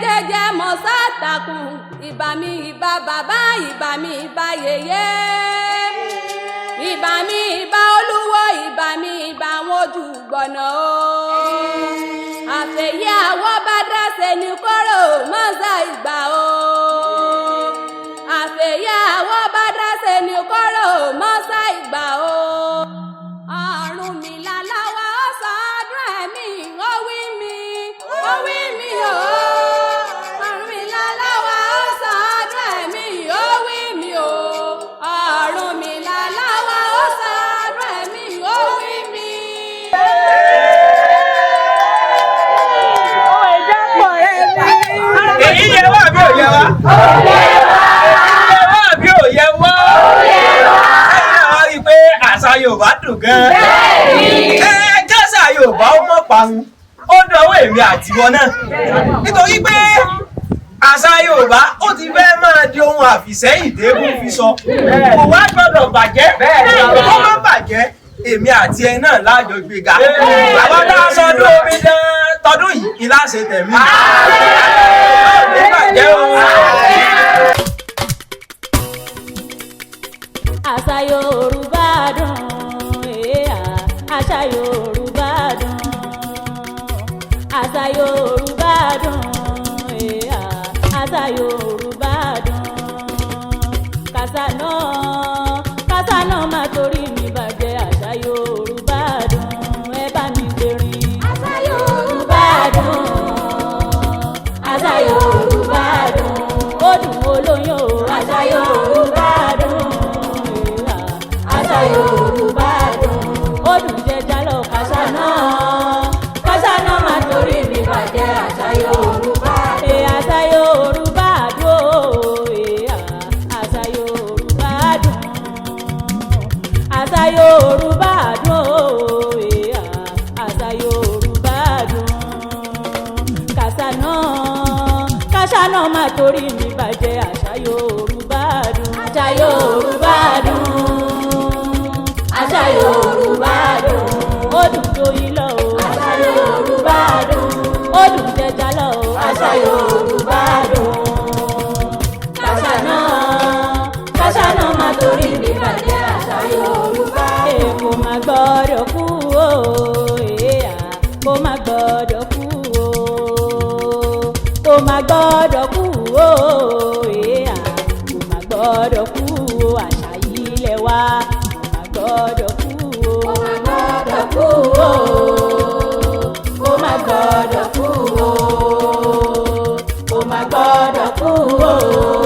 jẹjẹ mọ sátakùn ìbà mi ìbà bàbá ìbà mi ìbà yèyé ìbà mi ìbà olúwo ìbà mi ìbà wọn ojú gbọ̀nà o. Àfẹ̀yẹ àwọ̀ bá dáṣe ní kóró mọ́sá ìgbà o. Àfẹ̀yẹ àwọ̀ bá dáṣe ní kóró mọ́sá ìgbà o. Ọ̀run mi gan. Kásà Yorùbá ó mọ̀ parun ó dọwọ́ èmi àtiwọ́ náà nítorí pé àṣà Yorùbá ó ti fẹ́ máa di ohun àfìsẹ́yìn tẹ́gùn fi sọ kò wá gbọ́dọ̀ bàjẹ́ kó má bàjẹ́ èmi àti ẹ náà láàjọ gbéga àwọn tá a sọdún omi dán tọdún yìí kí láṣẹ tẹ̀mí ní bàjẹ́ o. Àṣà Yorùbá dùn àṣà Yorùbá dùn àṣà Yorùbá dùn àṣà Yorùbá dùn kàṣà náà má torí mi bàjẹ́ àṣà Yorùbá dùn ẹ bá mi gbèrín. Àṣà Yorùbá dùn àṣà Yorùbá dùn ó dùn olóyún o àṣà Yorùbá dùn àṣà Yorùbá dùn ó dùn jẹjà lọ kàṣà náà má torí mi bàjẹ́ àṣà Yorùbá dùn àṣà Yorùbá dùn àṣà Yorùbá dùn àṣà Yorùbá dùn àṣà Yorùbá dùn kàṣà náà má torí mi bàjẹ́ àṣà Yorùbá dùn àṣà Yorùbá dùn àṣà Yorùbá dùn ó dùn tóyin lọ o àṣà Yorùbá dùn ó dùn jẹjà lọ o àṣà Yorùbá dùn kàṣà náà má torí mi bàjẹ́ àṣà Yorùbá dùn kò má gbọ́dọ̀ kú o kò má gbọ́dọ̀ kú o kò má gbọ́dọ̀ kú o kò má gbọ́dọ̀ kú o àṣà yìí lẹ wá kò má gbọ́dọ̀ kú o kò má gbọ́dọ̀ kú o kò má gbọ́dọ̀ kú o kò má gbọ́dọ̀ kú o.